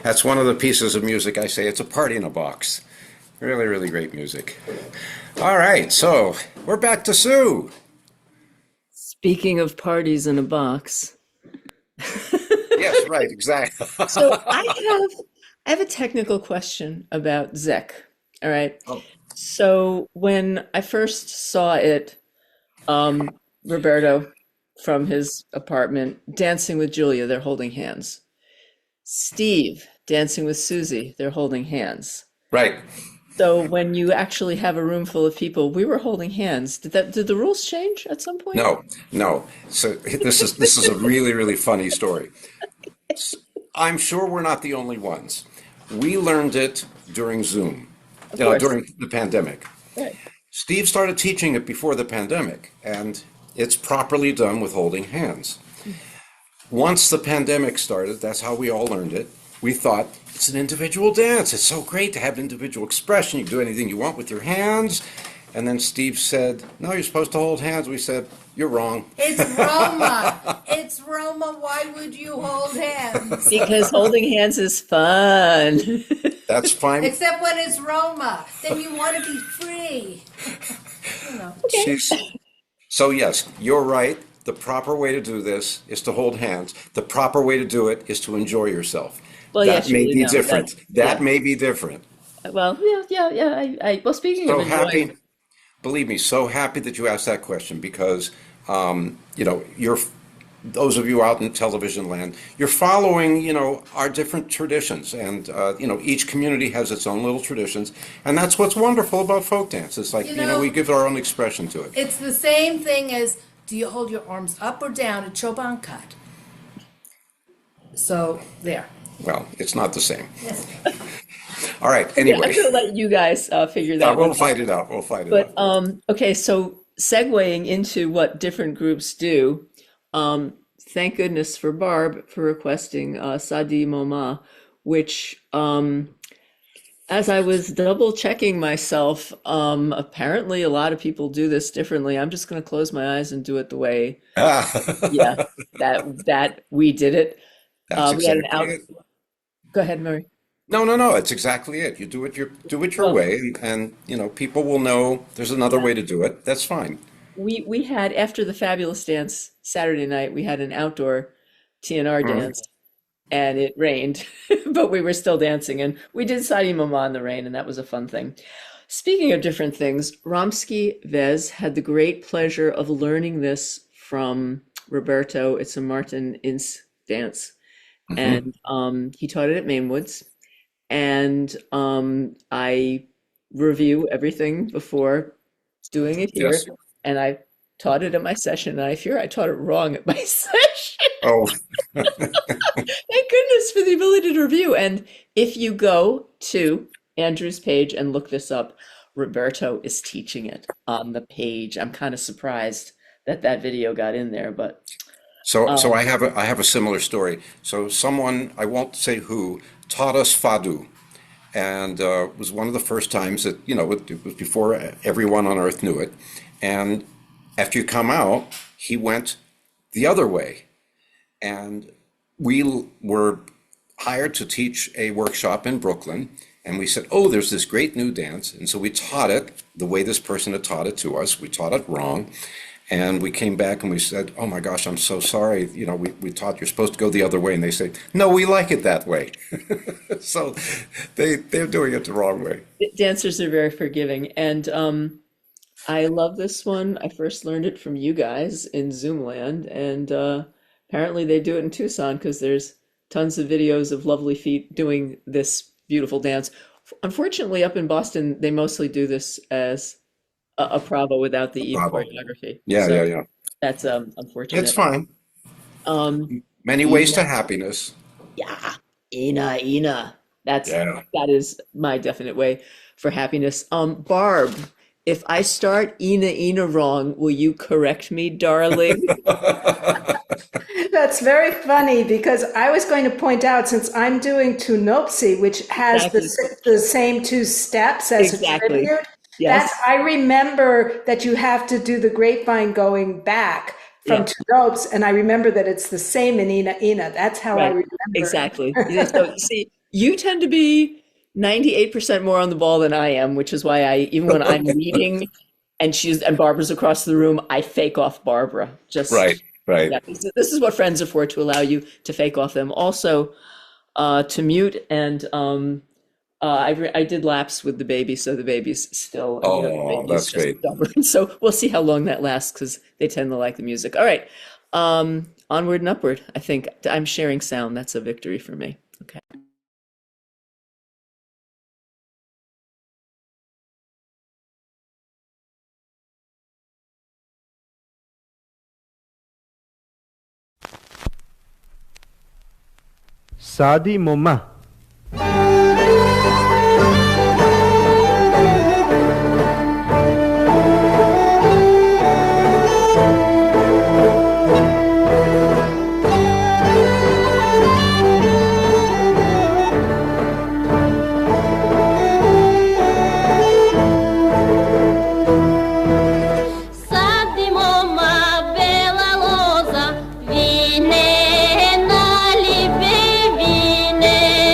That's one of the pieces of music I say it's a party in a box. Really, really great music. All right, so we're back to Sue. Speaking of parties in a box. Yes, right, exactly. So I have a technical question about Zek. All right. Oh. So when I first saw it, Roberto from his apartment dancing with Julia, they're holding hands. Steve dancing with Susie, they're holding hands. Right. So when you actually have a room full of people, we were holding hands. Did the rules change at some point? No. So this is a really, really funny story. I'm sure we're not the only ones. We learned it during Zoom, during the pandemic. Right. Steve started teaching it before the pandemic, and it's properly done with holding hands. Once the pandemic started, that's how we all learned it. We thought, it's an individual dance. It's so great to have individual expression. You can do anything you want with your hands. And then Steve said, no, you're supposed to hold hands. We said, you're wrong. It's Roma. It's Roma. Why would you hold hands? Because holding hands is fun. That's fine. Except when it's Roma. Then you want to be free. Okay. So yes, you're right. The proper way to do this is to hold hands. The proper way to do it is to enjoy yourself. Well, that yes, may be know, different. That may be different. Well, yeah. Well, speaking So of enjoying, happy, believe me, so happy that you asked that question because, you're those of you out in television land, you're following, our different traditions, and each community has its own little traditions, and that's what's wonderful about folk dance. It's like we give our own expression to it. It's the same thing as, do you hold your arms up or down at Choban cut? So there. Well, it's not the same. Yes. All right. Anyway, I'm going to let you guys figure that we'll one fight it out. We'll fight it But out. okay, so segueing into what different groups do, thank goodness for Barb for requesting Sadi Moma, which As I was double checking myself, apparently a lot of people do this differently. I'm just going to close my eyes and do it the way, yeah, Ah, that we did it. that's We had an exactly out. it. Go ahead, Murray. No, no, no, it's exactly it. You do it your Well, way, and you know, people will know there's another yeah, way to do it. That's fine. we had after the fabulous dance Saturday night, we had an outdoor TNR Mhm. dance, and it rained, but we were still dancing, and we did Sadi Moma in the rain, and that was a fun thing. Speaking of different things, Romski Vez had the great pleasure of learning this from Roberto. It's a Martin Ince dance, Hmm. and he taught it at Mainwoods. And I review everything before doing it here, Yes. and I taught it at my session, and I fear I taught it wrong at my session. Oh, Thank goodness for the ability to review. And if you go to Andrew's page and look this up, Roberto is teaching it on the page. I'm kind of surprised that that video got in there, but so um, I have a similar story. So someone, I won't say who, taught us fado, and it was one of the first times that, you know, it was before everyone on earth knew it. And after you come out, he went the other way. And we were hired to teach a workshop in Brooklyn. And we said, oh, there's this great new dance. And so we taught it the way this person had taught it to us. We taught it wrong. And we came back and we said, oh my gosh, I'm so sorry. You know, we taught you're supposed to go the other way. And they say, no, we like it that way. So they're doing it the wrong way. dancers are very forgiving. And I love this one. I first learned it from you guys in Zoomland, and apparently they do it in Tucson because there's tons of videos of lovely feet doing this beautiful dance. Unfortunately, up in Boston, they mostly do this as a prava without the Eve Bravo. choreography. Yeah, So yeah, yeah. that's It's unfortunate. fine. Um, Many ways to happiness. yeah, Ina. Yeah. That is my definite way for happiness. Barb, if I start Ina wrong, will you correct me, darling? That's very funny because I was going to point out, since I'm doing Tunopsi, which has Exactly. the same two steps as a Exactly. tribute, that Yes. I remember that you have to do the grapevine going back from Yeah. Tunops, and I remember that it's the same in Ina. That's how I Right. remember Exactly. Yeah, it. so see, you tend to be 98% more on the ball than I am, which is why I, even when I'm leading and Barbara's across the room, I fake off Barbara. Right, Just, right. yeah, this is what friends are for, to allow you to fake off them. Also, to mute, and I did laps with the baby, so the baby's still, the Oh, baby is that's just great. stubborn. So we'll see how long that lasts because they tend to like the music. All right, onward and upward. I think I'm sharing sound. That's a victory for me. Okay. Sadi Moma. Sadi Moma, bela loza, vine na lipe, vine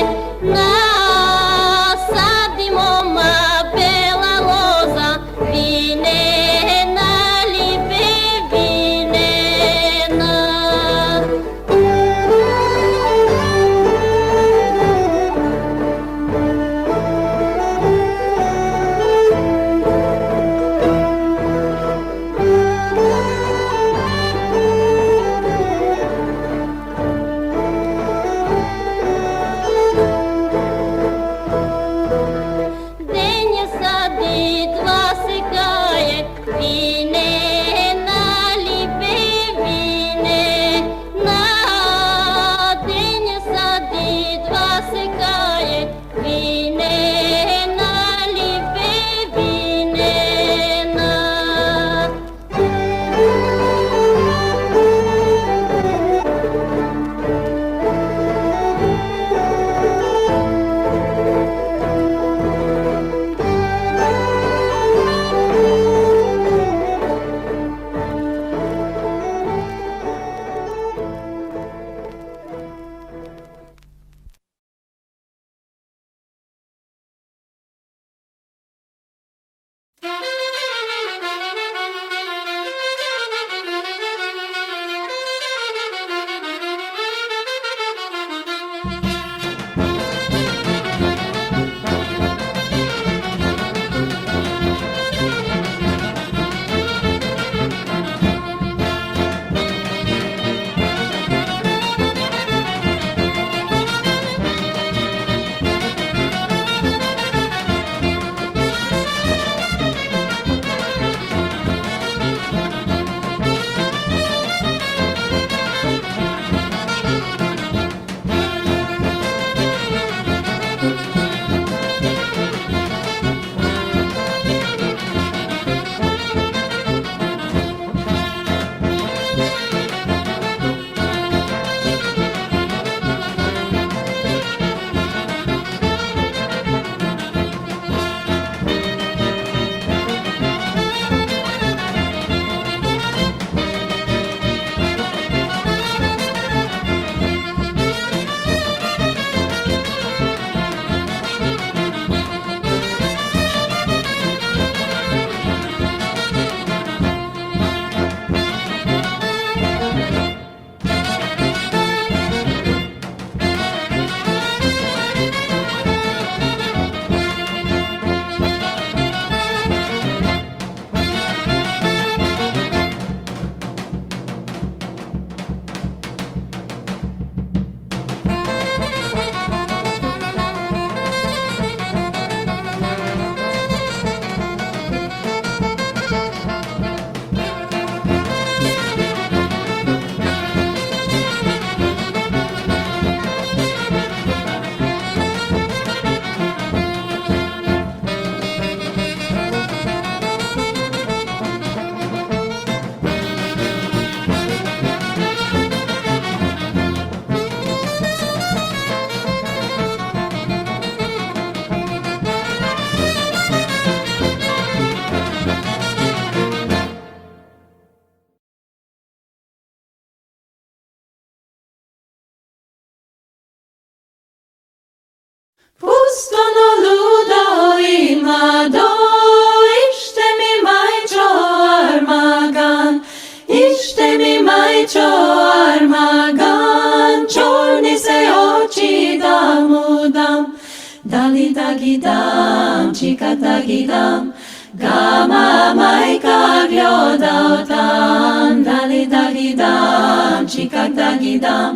dali dagidam, chika dagidam, gama maika gliodotam, dali dagidam, chika dagidam,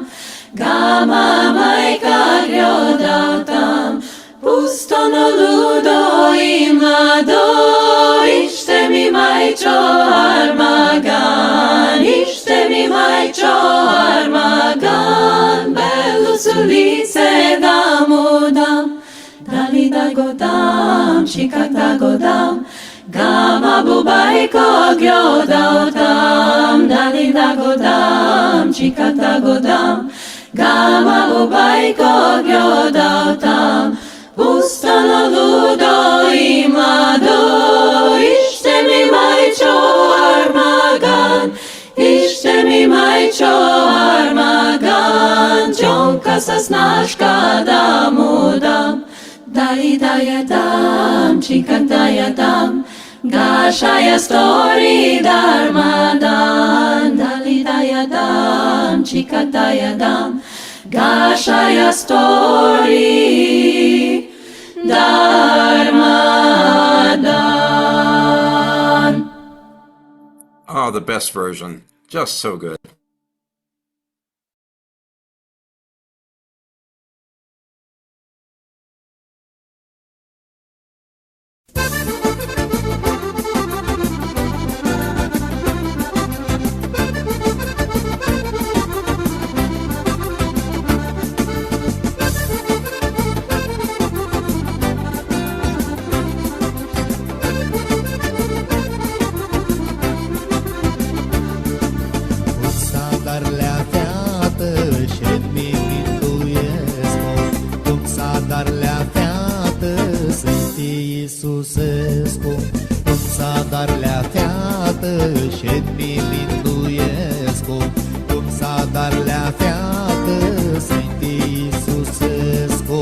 gama maika gliodotam, pustono ludo i mlado, ište mi majčo armagan, ište mi majčo armagan, belu sulice da mu dam, dali da go dam, čikak da go dam, gama bubajko glodao tam, dali da go dam, čikak da go dam, gama bubajko glodao tam, pustano ludo i mlado, ište mi majčo armagan, ište mi majčo armagan, čonka sa snaška da mu dam, dali da ja dam, čikak da ja dam, gaša ja stori darmadan, dali da ja dam, čikak da ja dam, gaša ja stori darmadan. Oh, the best version. Just so good. Iisusescu, cum s-a dar la fiată și mi minduiescu, cum s-a dar la fiată Sfânt Iisusescu.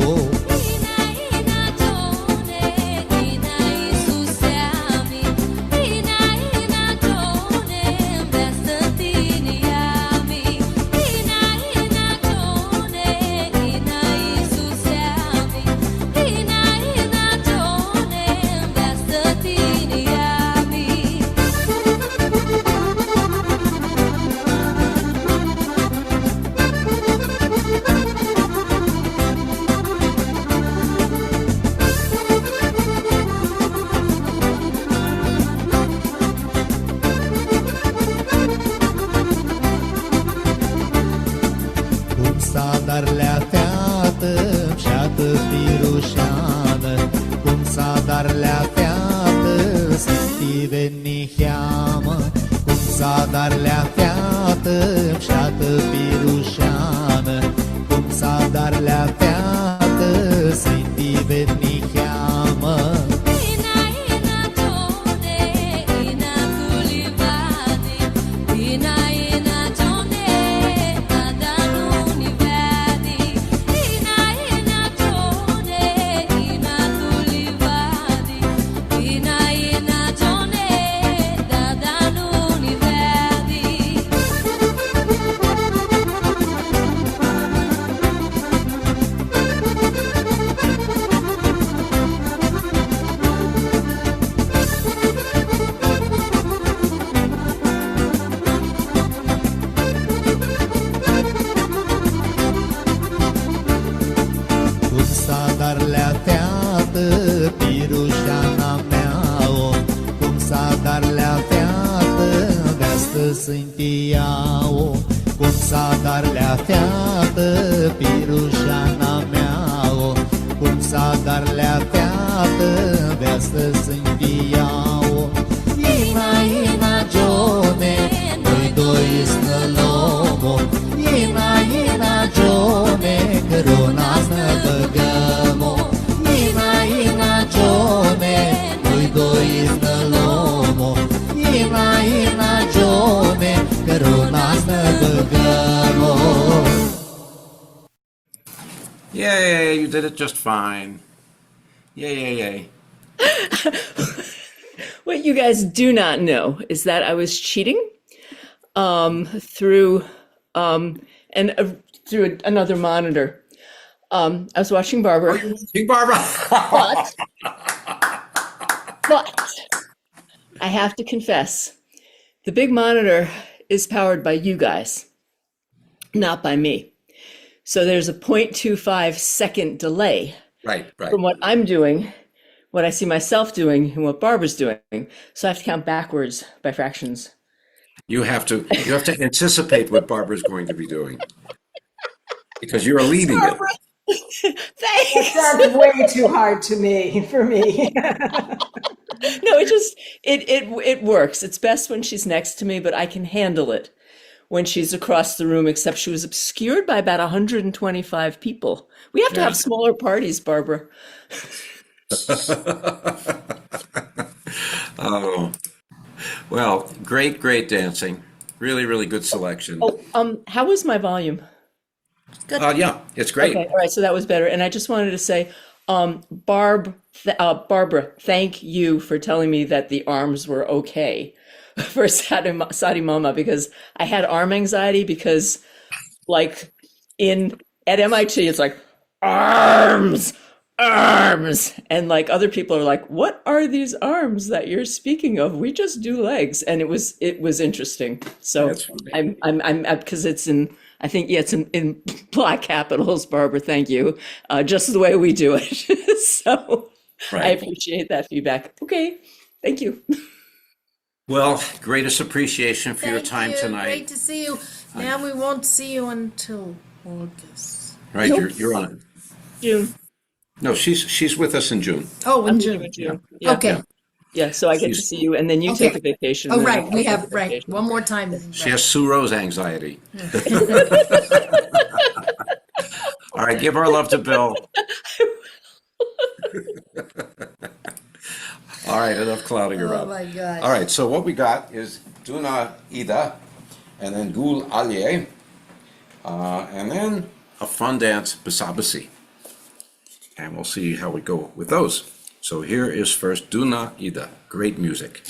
Yay, you did it just fine. Yay. What you guys do not know is that I was cheating through through another monitor. I was watching Barbara, Big Barbara. but but I have to confess, the big monitor is powered by you guys, not by me. So there's a 0.25 second delay Right, right. from what I'm doing, what I see myself doing, and what Barbara's doing. So I have to count backwards by fractions. You have to anticipate what Barbara's going to be doing because you're leading it. Thanks. That's way too hard for me. No, it works. It's best when she's next to me, but I can handle it when she's across the room, except she was obscured by about 125 people. We have to have smaller parties, Barbara. Oh, well, great dancing. Really, really good selection. Oh, how was my volume? Yeah, it's great. Okay, all right, so that was better. And I just wanted to say, Barbara, thank you for telling me that the arms were okay for Sadi Moma, because I had arm anxiety because, like, at MIT, it's like, arms, and like other people are like, what are these arms that you're speaking of? We just do legs, and it was interesting. So That's funny. I'm because it's in. I think, yeah, it's in black capitals, Barbara, thank you. Just the way we do it. So I Right. appreciate that feedback. Okay, thank you. Well, greatest appreciation for your Thank time you. tonight. Great to see you. Now we won't see you until August. Right, Nope. you're on it. June. No, she's with us in June. Oh, in I'm June. doing June. Yeah. Okay. Yeah, so I get to She's- see you, and then you Okay. take a vacation. Oh, and then right. I We take a have, right. vacation. One more time. She has Sue Rose anxiety. All right, give our love to Bill. All right, enough clouding her Oh, up. my God. All right, so what we got is Duna Ide, and then Gul Aliye, and then a fun dance, Basabasi. And we'll see how we go with those. So here is first Duna Ide, great music.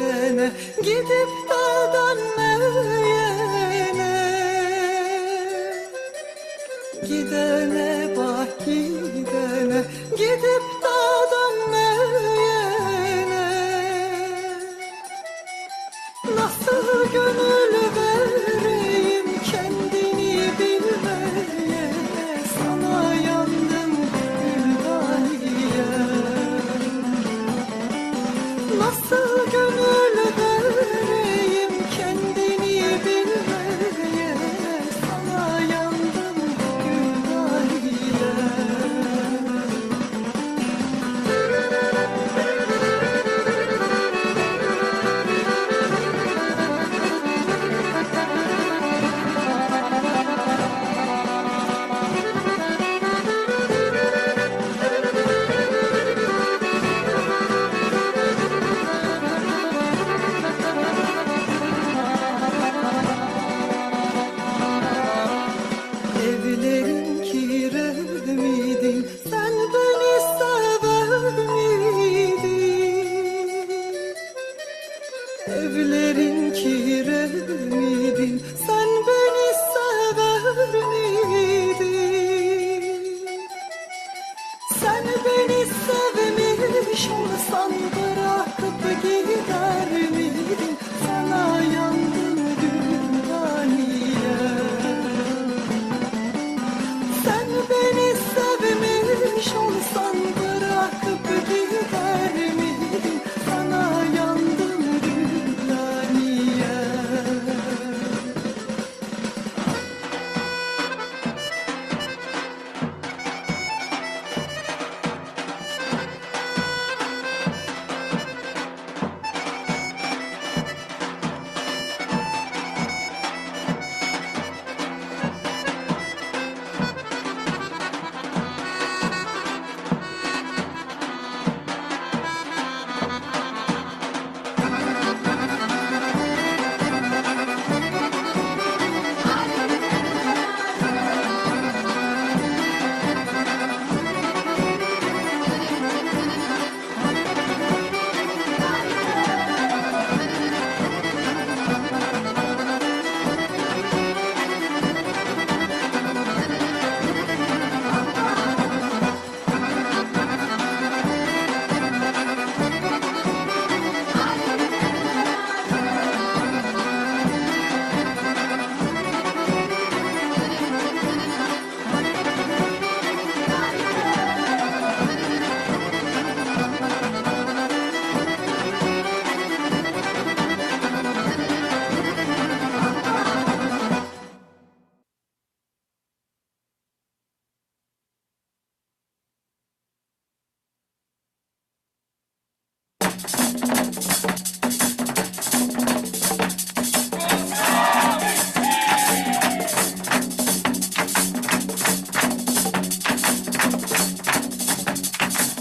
gidene, gidip de dönmeyene. Gidene bak gidene, gidip de dönmeyene. Nasıl gönül vereyim kendini bilmeye, sana yandım Gul Aliye. Nasıl gönül vereyim kendini bilmeye, sana yandım Gul Aliye. Evlerin kiremidin, sen beni sever miydin? Evlerin kiremidin, sen beni sever miydin? Sen beni sevmiş olsan bırakıp gider miydin? Sana yandım Gul Aliye. Sen beni sevmiş olsan bırakıp gider miydin? Sana yandım Gul Aliye.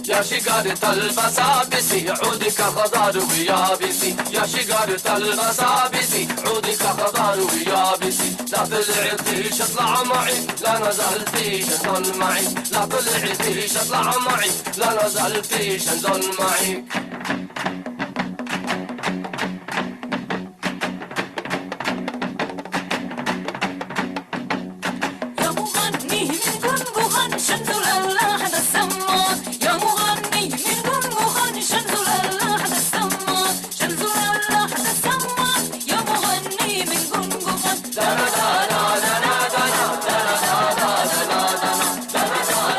يا شجرة المسابس عودك خضار ويابسي يا شجرة المسابس عودك خضار ويابسي لا طلعتيش اطلع معي لا نزلتيش انضل معي لا طلعتيش اطلع معي لا نزلتيش انضل معي يا مغني من قنقها شنزل اللحن السما يا مغني من قنقها شنزل اللحن السما شنزل اللحن السما يا مغني من قنقها دنا دنا دنا دنا دنا دنا دنا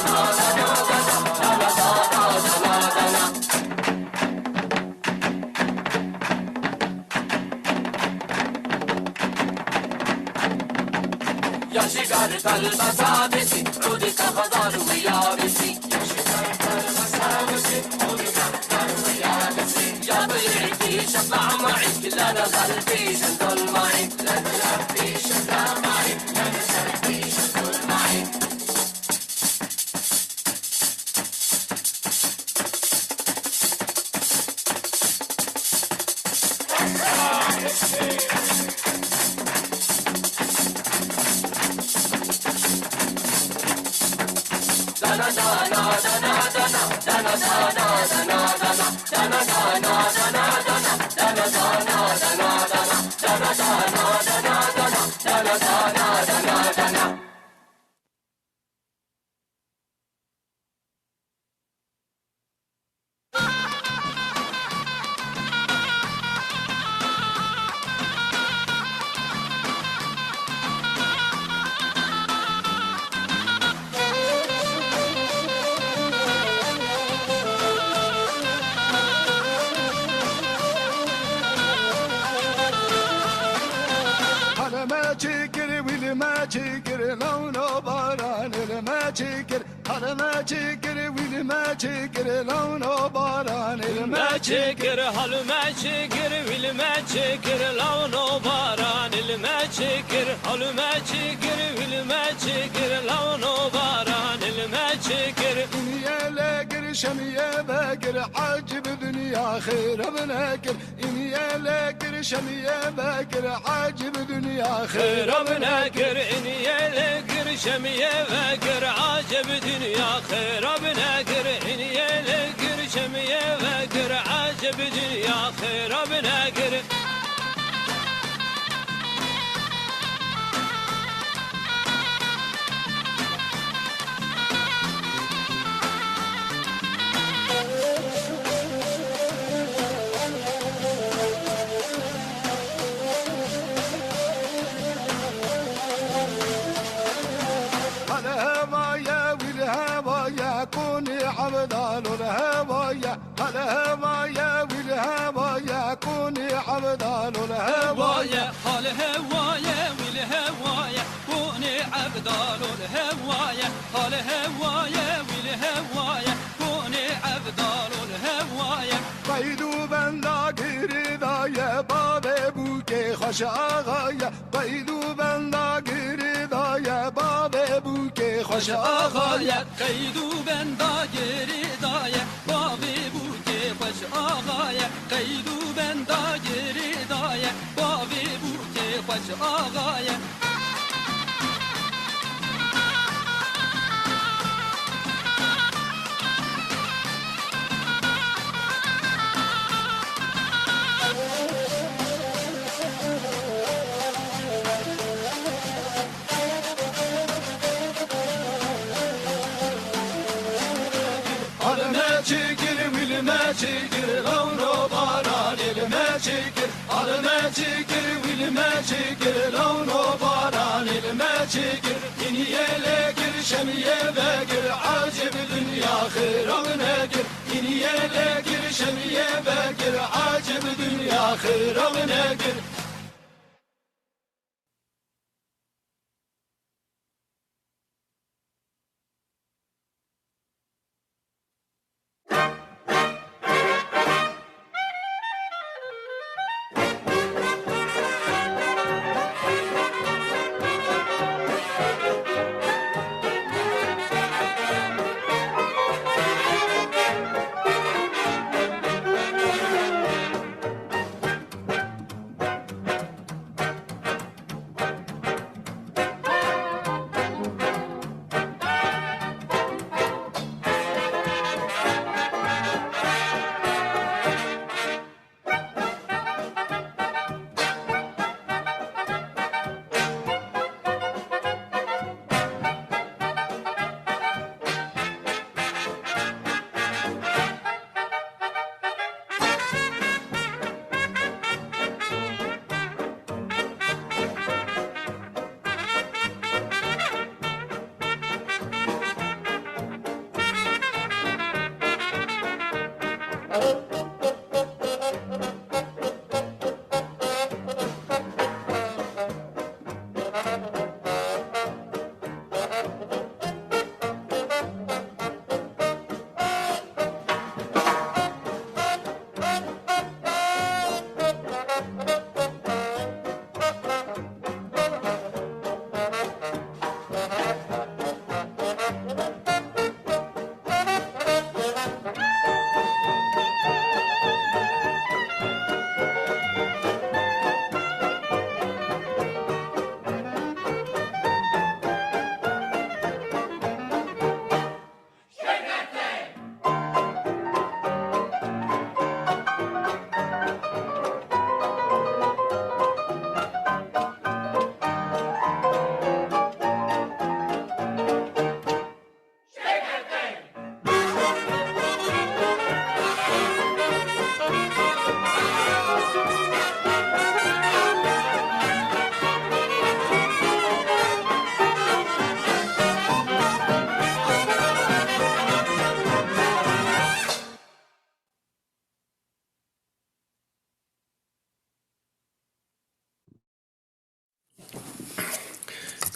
يا شجرة المسابس عودك خضار ويابسي يا شجرة المسابس عودك خضار ويابسي يا طلعتيش اطلع معي لا نزلتيش انضل معي لا نزلتيش اطلع معي لا نزلتيش انضل معي dana dana dana dana dana dana dana dana dana dana الماجيكر هالماجيكر والماجيكر لونه باران الماجيكر هالماجيكر والماجيكر لونه باران الماجيكر يا لاقر شمية باقر عاجب دنيا خير بناكر يا لاقر شمية باقر عاجب دنيا خير بناكر يا لاقر شمية باقر عاجب دنيا خير بناكر يا لاقر شمية باقر عاجب دنيا خير بناكر عبدال الهوايا الهوايا والهوايا كوني عبدال الهوايا الهوايا والهوايا كوني عبدال الهوايا الهوايا والهوايا كوني عبدال الهوايا بيدو بندا قريدا باب بوكي خوش آغايا بيدو بندا قريدا باب بوكي خوش آغايا قيدو بندا قريدا باب بوكي خوش آغايا قيدو بندا قريدا باب بوكي خوش آغايا الماجيكر لونه باران الماجيكر الماجيكر والماجيكر لونه باران الماجيكر إني لكر شمية باقر عاجب دنيا خير وناكر إني لكر شمية باقر عاجب دنيا خير وناكر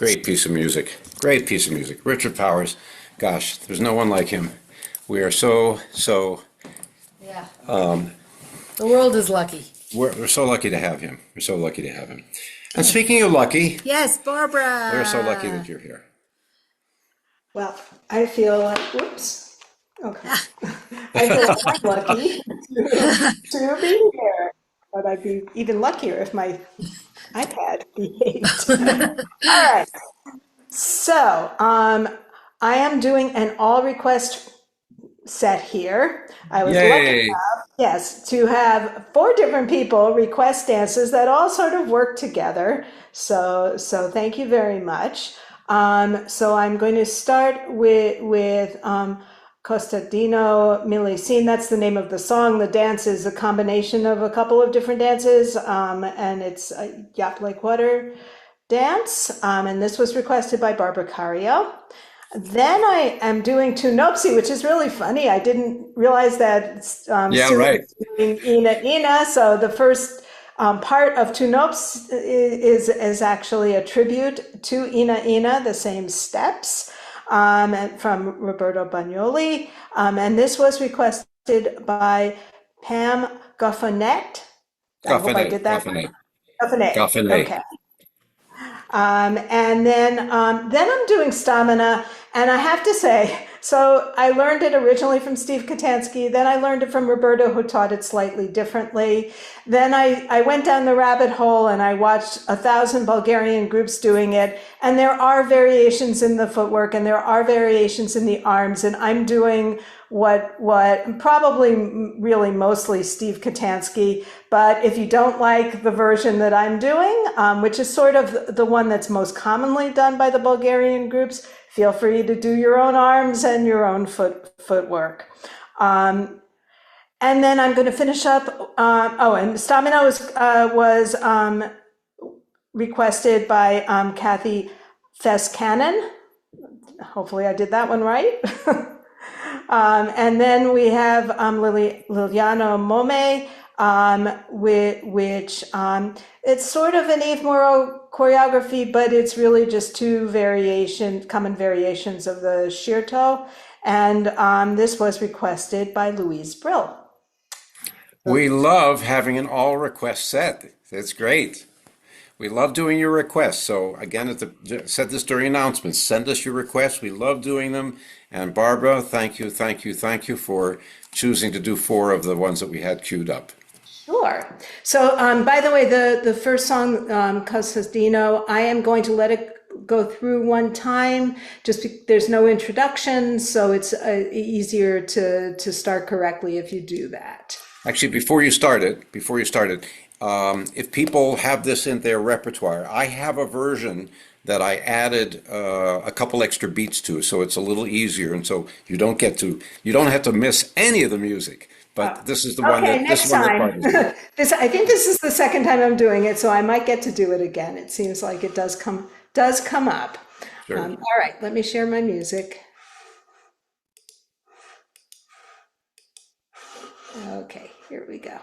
Great piece of music. Great piece of music. Richard Powers. Gosh, there's no one like him. We are so Yeah. The world is lucky. we're so lucky to have him. We're so lucky to have him. And speaking of lucky, Yes, Barbara. we're so lucky that you're here. Well, I feel like, whoops. Okay. I feel like I'm lucky to be here, but I'd be even luckier if my iPad behaved. All right. So, I am doing an all request set here. I was lucky Yay! enough, yes, to have 4 different people request dances that all sort of work together. So thank you very much. So I'm going to start with Kostadino Milisin. That's the name of the song. The dance is a combination of a couple of different dances, and it's a Yap Like Water dance. And this was requested by Barbara Cario. Then I am doing Tunopsi, which is really funny. I didn't realize that Yeah, Sue right. was doing Ina. So the first part of Tunops is actually a tribute to Ina, the same steps, from Roberto Bagnoli. And this was requested by Pam Goffinet. I hope I did that. Goffinet. Goffinet. Okay. And then I'm doing Stamena, and I have to say, so I learned it originally from Steve Katansky, then I learned it from Roberto, who taught it slightly differently. Then I went down the rabbit hole and I watched 1,000 Bulgarian groups doing it, and there are variations in the footwork and there are variations in the arms, and I'm doing what probably really mostly Steve Katansky, but if you don't like the version that I'm doing, which is sort of the one that's most commonly done by the Bulgarian groups, feel free to do your own arms and your own footwork. And then I'm going to finish up. And Stamina was requested by Kathy Feskanen. Hopefully I did that one right. And then we have Liljano Mome, which it's sort of an Eve Morrow choreography, but it's really just 2 common variations of the Shirto. And this was requested by Louise Brill. We love having an all request set. It's great. We love doing your requests. So again, said this during announcements, send us your requests. We love doing them. And Barbara, thank you for choosing to do 4 of the ones that we had queued up. Sure. So, by the way, the first song, Kostadino, I am going to let it go through one time. There's no introduction, so it's easier to start correctly if you do that. Actually, before you started, if people have this in their repertoire, I have a version that I added a couple extra beats to, so it's a little easier, and so you don't have to miss any of the music. But this is the one that next time. I think this is the second time I'm doing it, so I might get to do it again. It seems like it does come up. Sure. All right, let me share my music. Okay, here we go.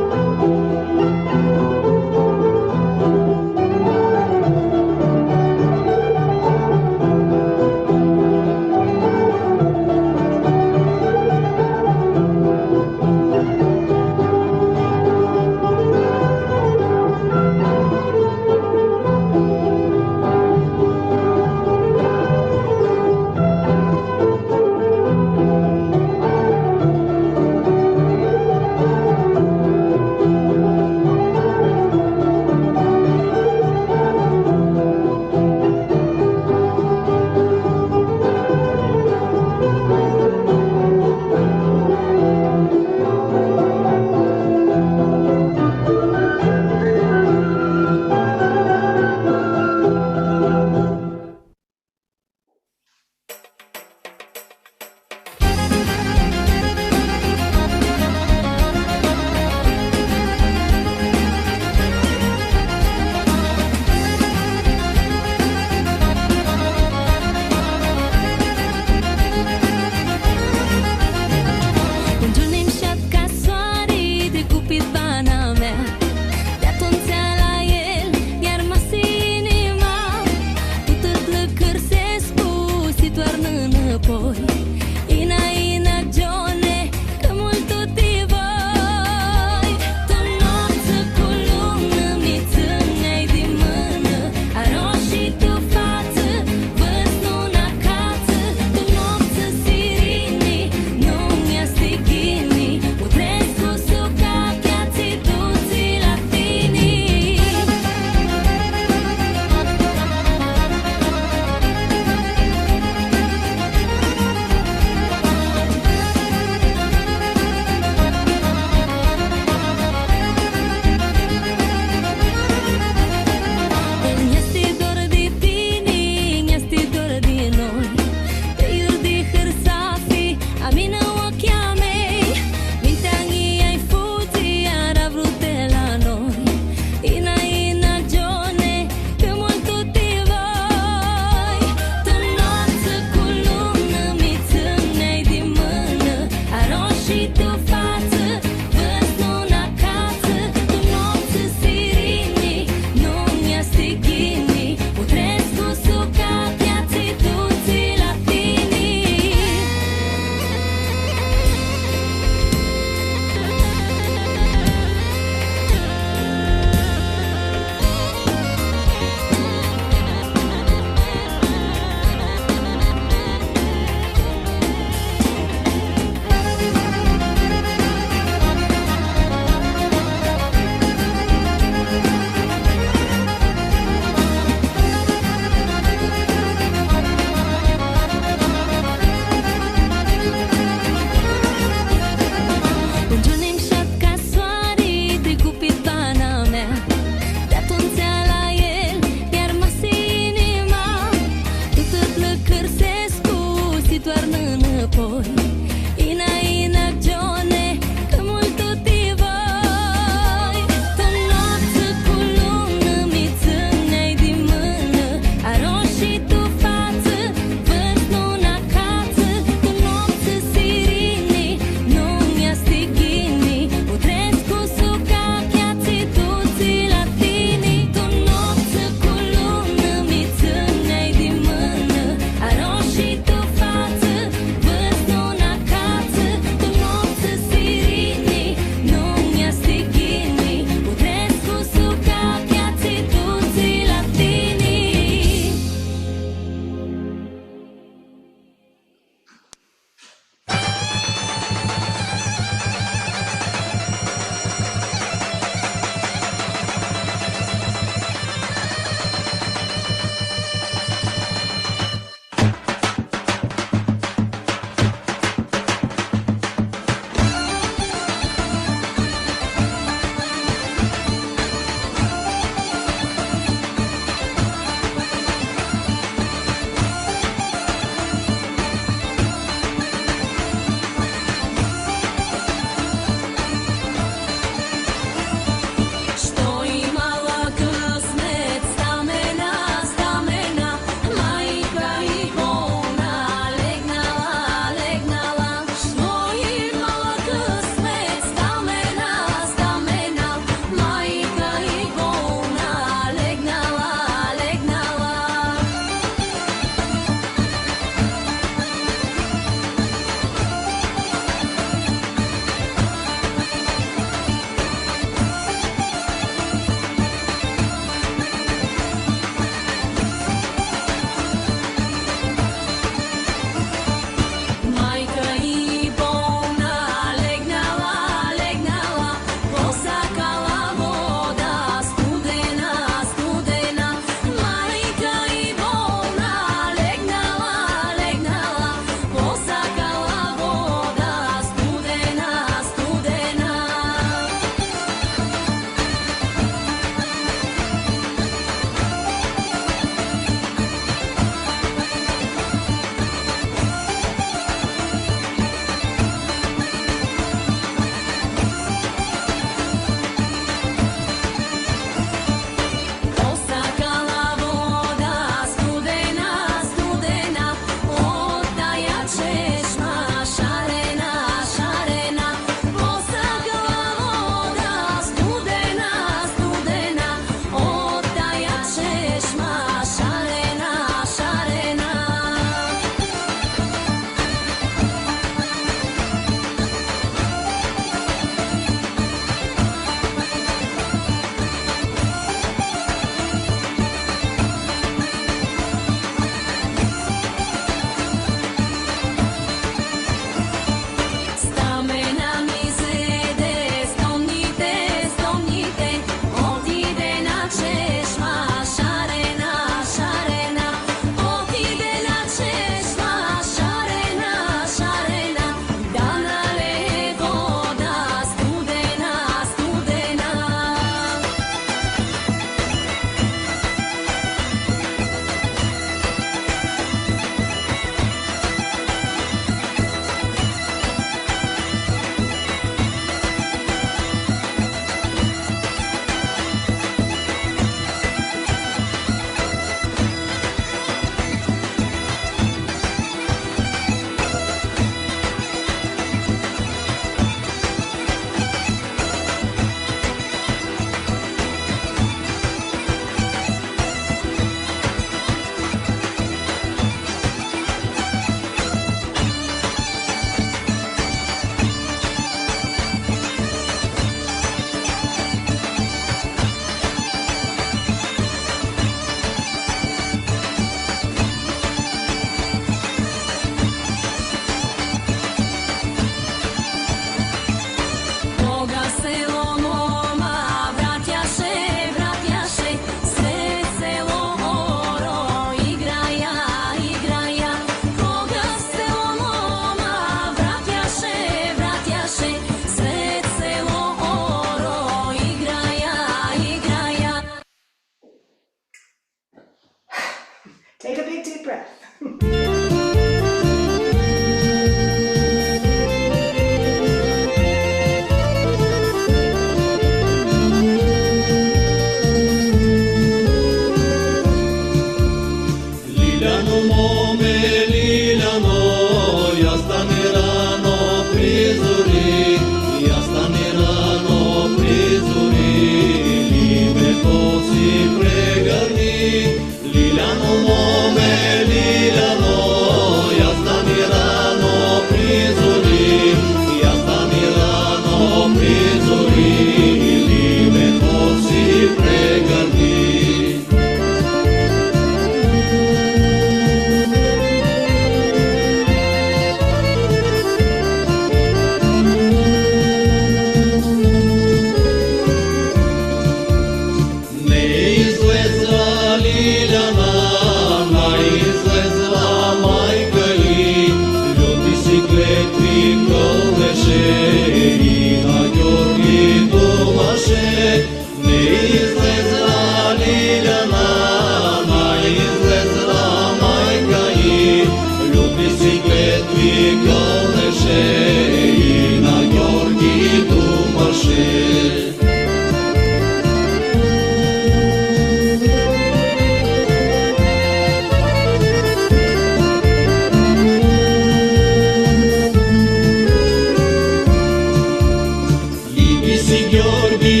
Georgi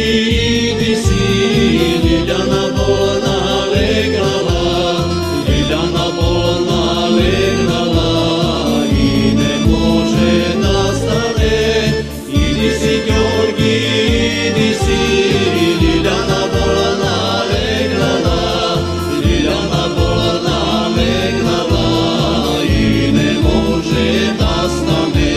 idisi, Liljana bolna legnala, Liljana bolna legnala i ne može da stane. Idisi Georgi idisi, Liljana bolna legnala, Liljana bolna legnala i ne može da stane.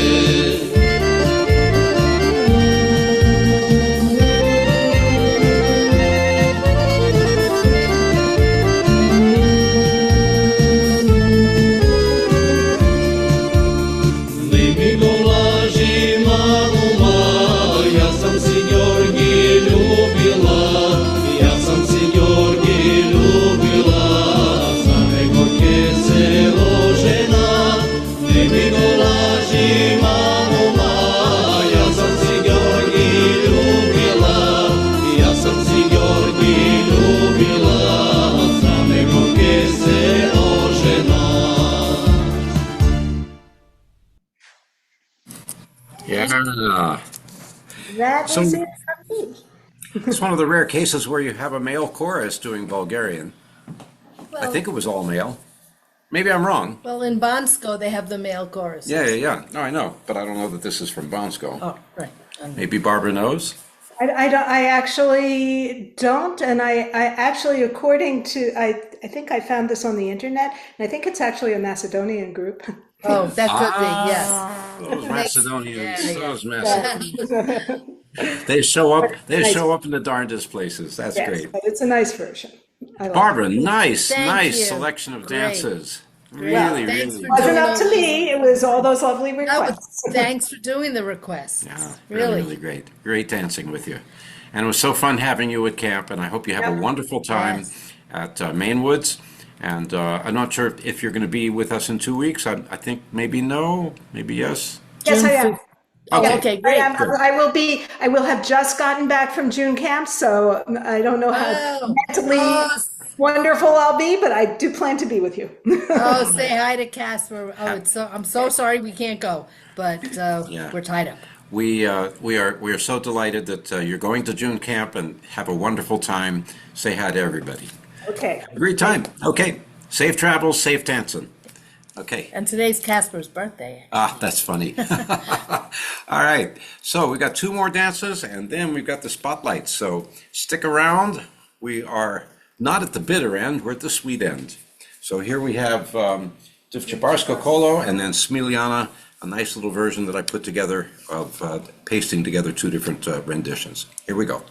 Yeah. That So- is it from me. It's one of the rare cases where you have a male chorus doing Bulgarian. I think it was all male. Maybe I'm wrong. Well, in Bansko, they have the male chorus. Yeah. No, I know, but I don't know that this is from Bansko. Oh, right. Maybe Barbara knows. I actually don't, and I actually, according to, I think I found this on the internet, and I think it's actually a Macedonian group. Oh, that could be, yes. Those Macedonians, Yeah. those Macedonians. They show up. They show up in the darndest places. That's Yes, great. but it's a nice version. I like Barbara, it. nice Thank you. selection of Great. dances. Great. Really, Thanks really. for It wasn't doing up to those. me, it was all those lovely No, but requests. thanks for doing the requests. Yeah, Really. really great. Great dancing with you. And it was so fun having you at camp, and I hope you have a Yep. wonderful time Yes. at Mainwoods. And I'm not sure if you're going to be with us in 2 weeks. I think maybe no, maybe yes. Yes, I am. Oh, Okay. okay, great. I will have just gotten back from June camp, so I don't know how Oh. mentally Oh. wonderful I'll be, but I do plan to be with you. Oh, say hi to Casper. Oh, I'm so sorry we can't go, but Yeah. we're tied up. We are so delighted that you're going to June camp, and have a wonderful time. Say hi to everybody. Okay. Great time. Okay. Safe travels, safe dancing. Okay. And today's Casper's birthday. Ah, that's funny. All right. So we got 2 more dances, and then we've got the spotlights. So stick around. We are not at the bitter end. We're at the sweet end. So here we have Divcibarsko Kolo and then Smiljana, a nice little version that I put together of pasting together 2 different renditions. Here we go.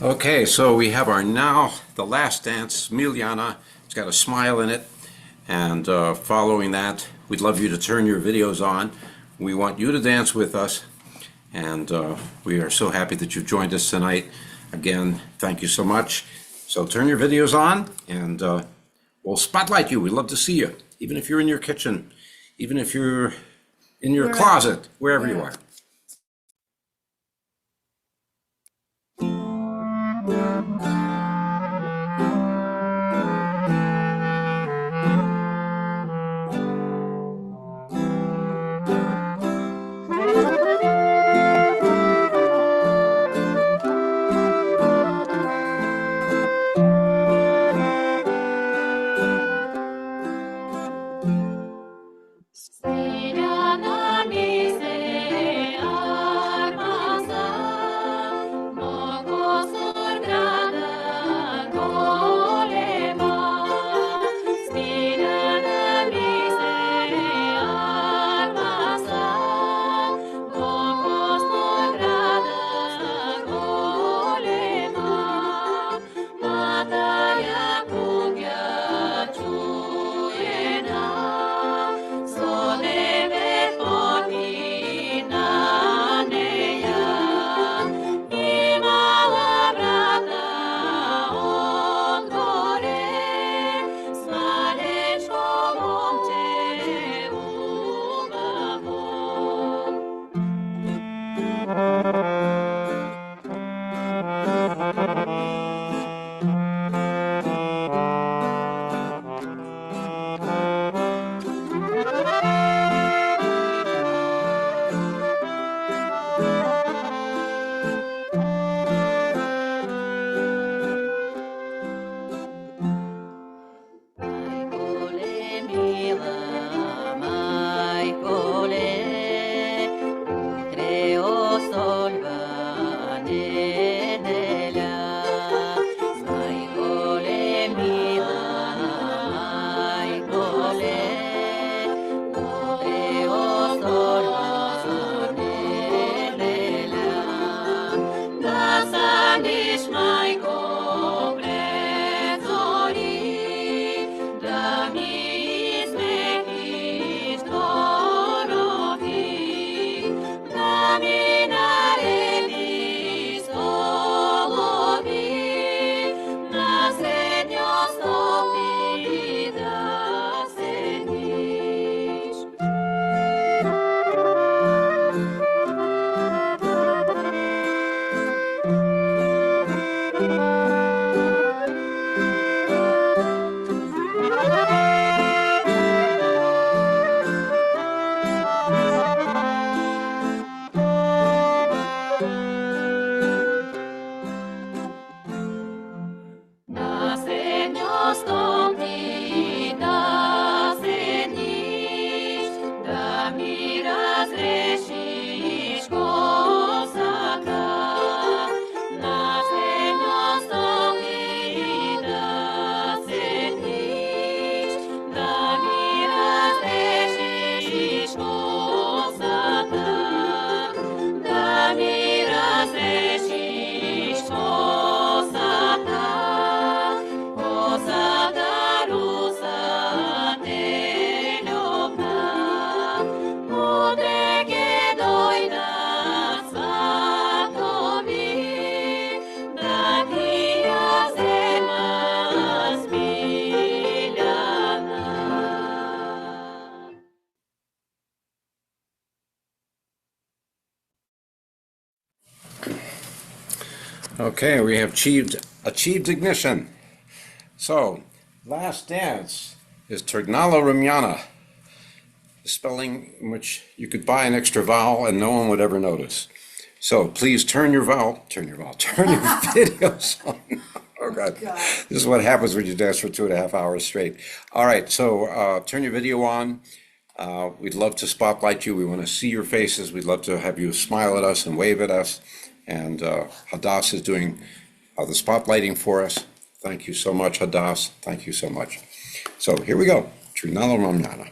Okay, so we have our now, the last dance, Miljana. It's got a smile in it. And following that, we'd love you to turn your videos on. We want you to dance with us. And we are so happy that you've joined us tonight. Again, thank you so much. So turn your videos on and we'll spotlight you. We'd love to see you, even if you're in your kitchen, even if you're in your closet, wherever you are. Okay, we have achieved ignition. So, last dance is Trgnala Rumjana, the spelling in which you could buy an extra vowel and no one would ever notice. So please turn your videos on. Oh God. This is what happens when you dance for 2.5 hours straight. All right, so turn your video on. We'd love to spotlight you. We want to see your faces. We'd love to have you smile at us and wave at us. And Hadass is doing the spotlighting for us. Thank you so much, Hadass. Thank you so much. So here we go. Trgnala Rumjana.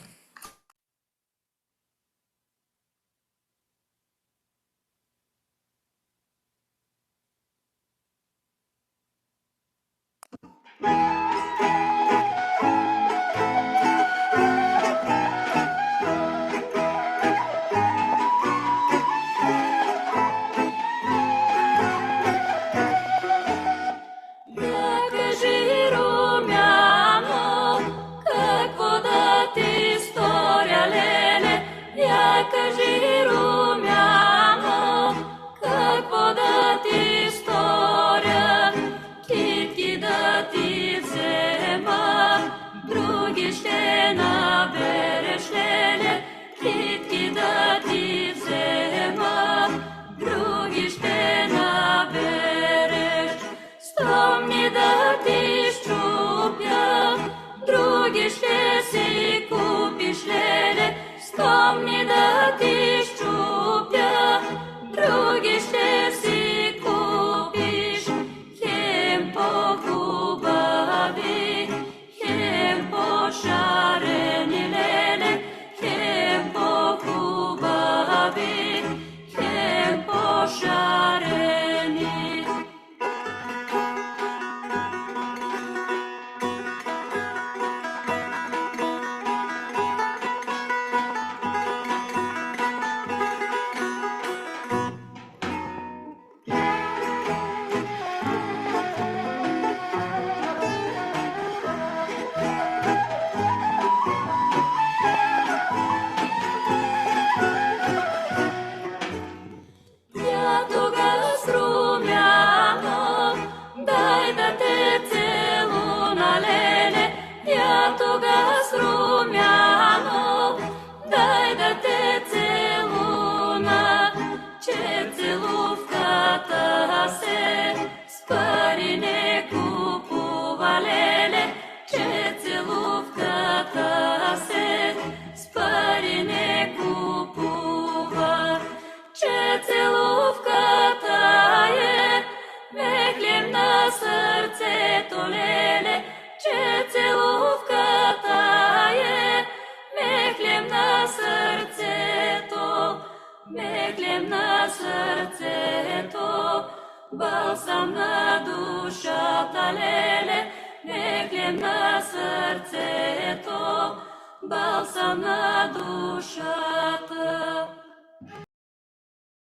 Кажи, Румяно, какво да ти сторя, леле? Я кажи, Румяно, какво да ти сторя? Китки да ти взема, други ще набереш, леле. Китки да ти взема, други ще набереш. Стомни да ти щупя, други ще си купиш, леле. Стомни да ти щупя, други ще си купиш. Хем по-хубави, хем по-шарени, леле. Хем по-хубави, хем по-шарени. Я тогас, Румяно, дай да те целуна, леле. Я тогас, Румяно, дай да те целуна. Че целувката се с пари не купува, леле. Че целувката се с пари не купува. Че целувката е меглем на сърцето, леле. Че целувката е меглем на сърцето, меглем на сърцето. Балсам на душата, леле. Меглем на сърцето, балсам на душата.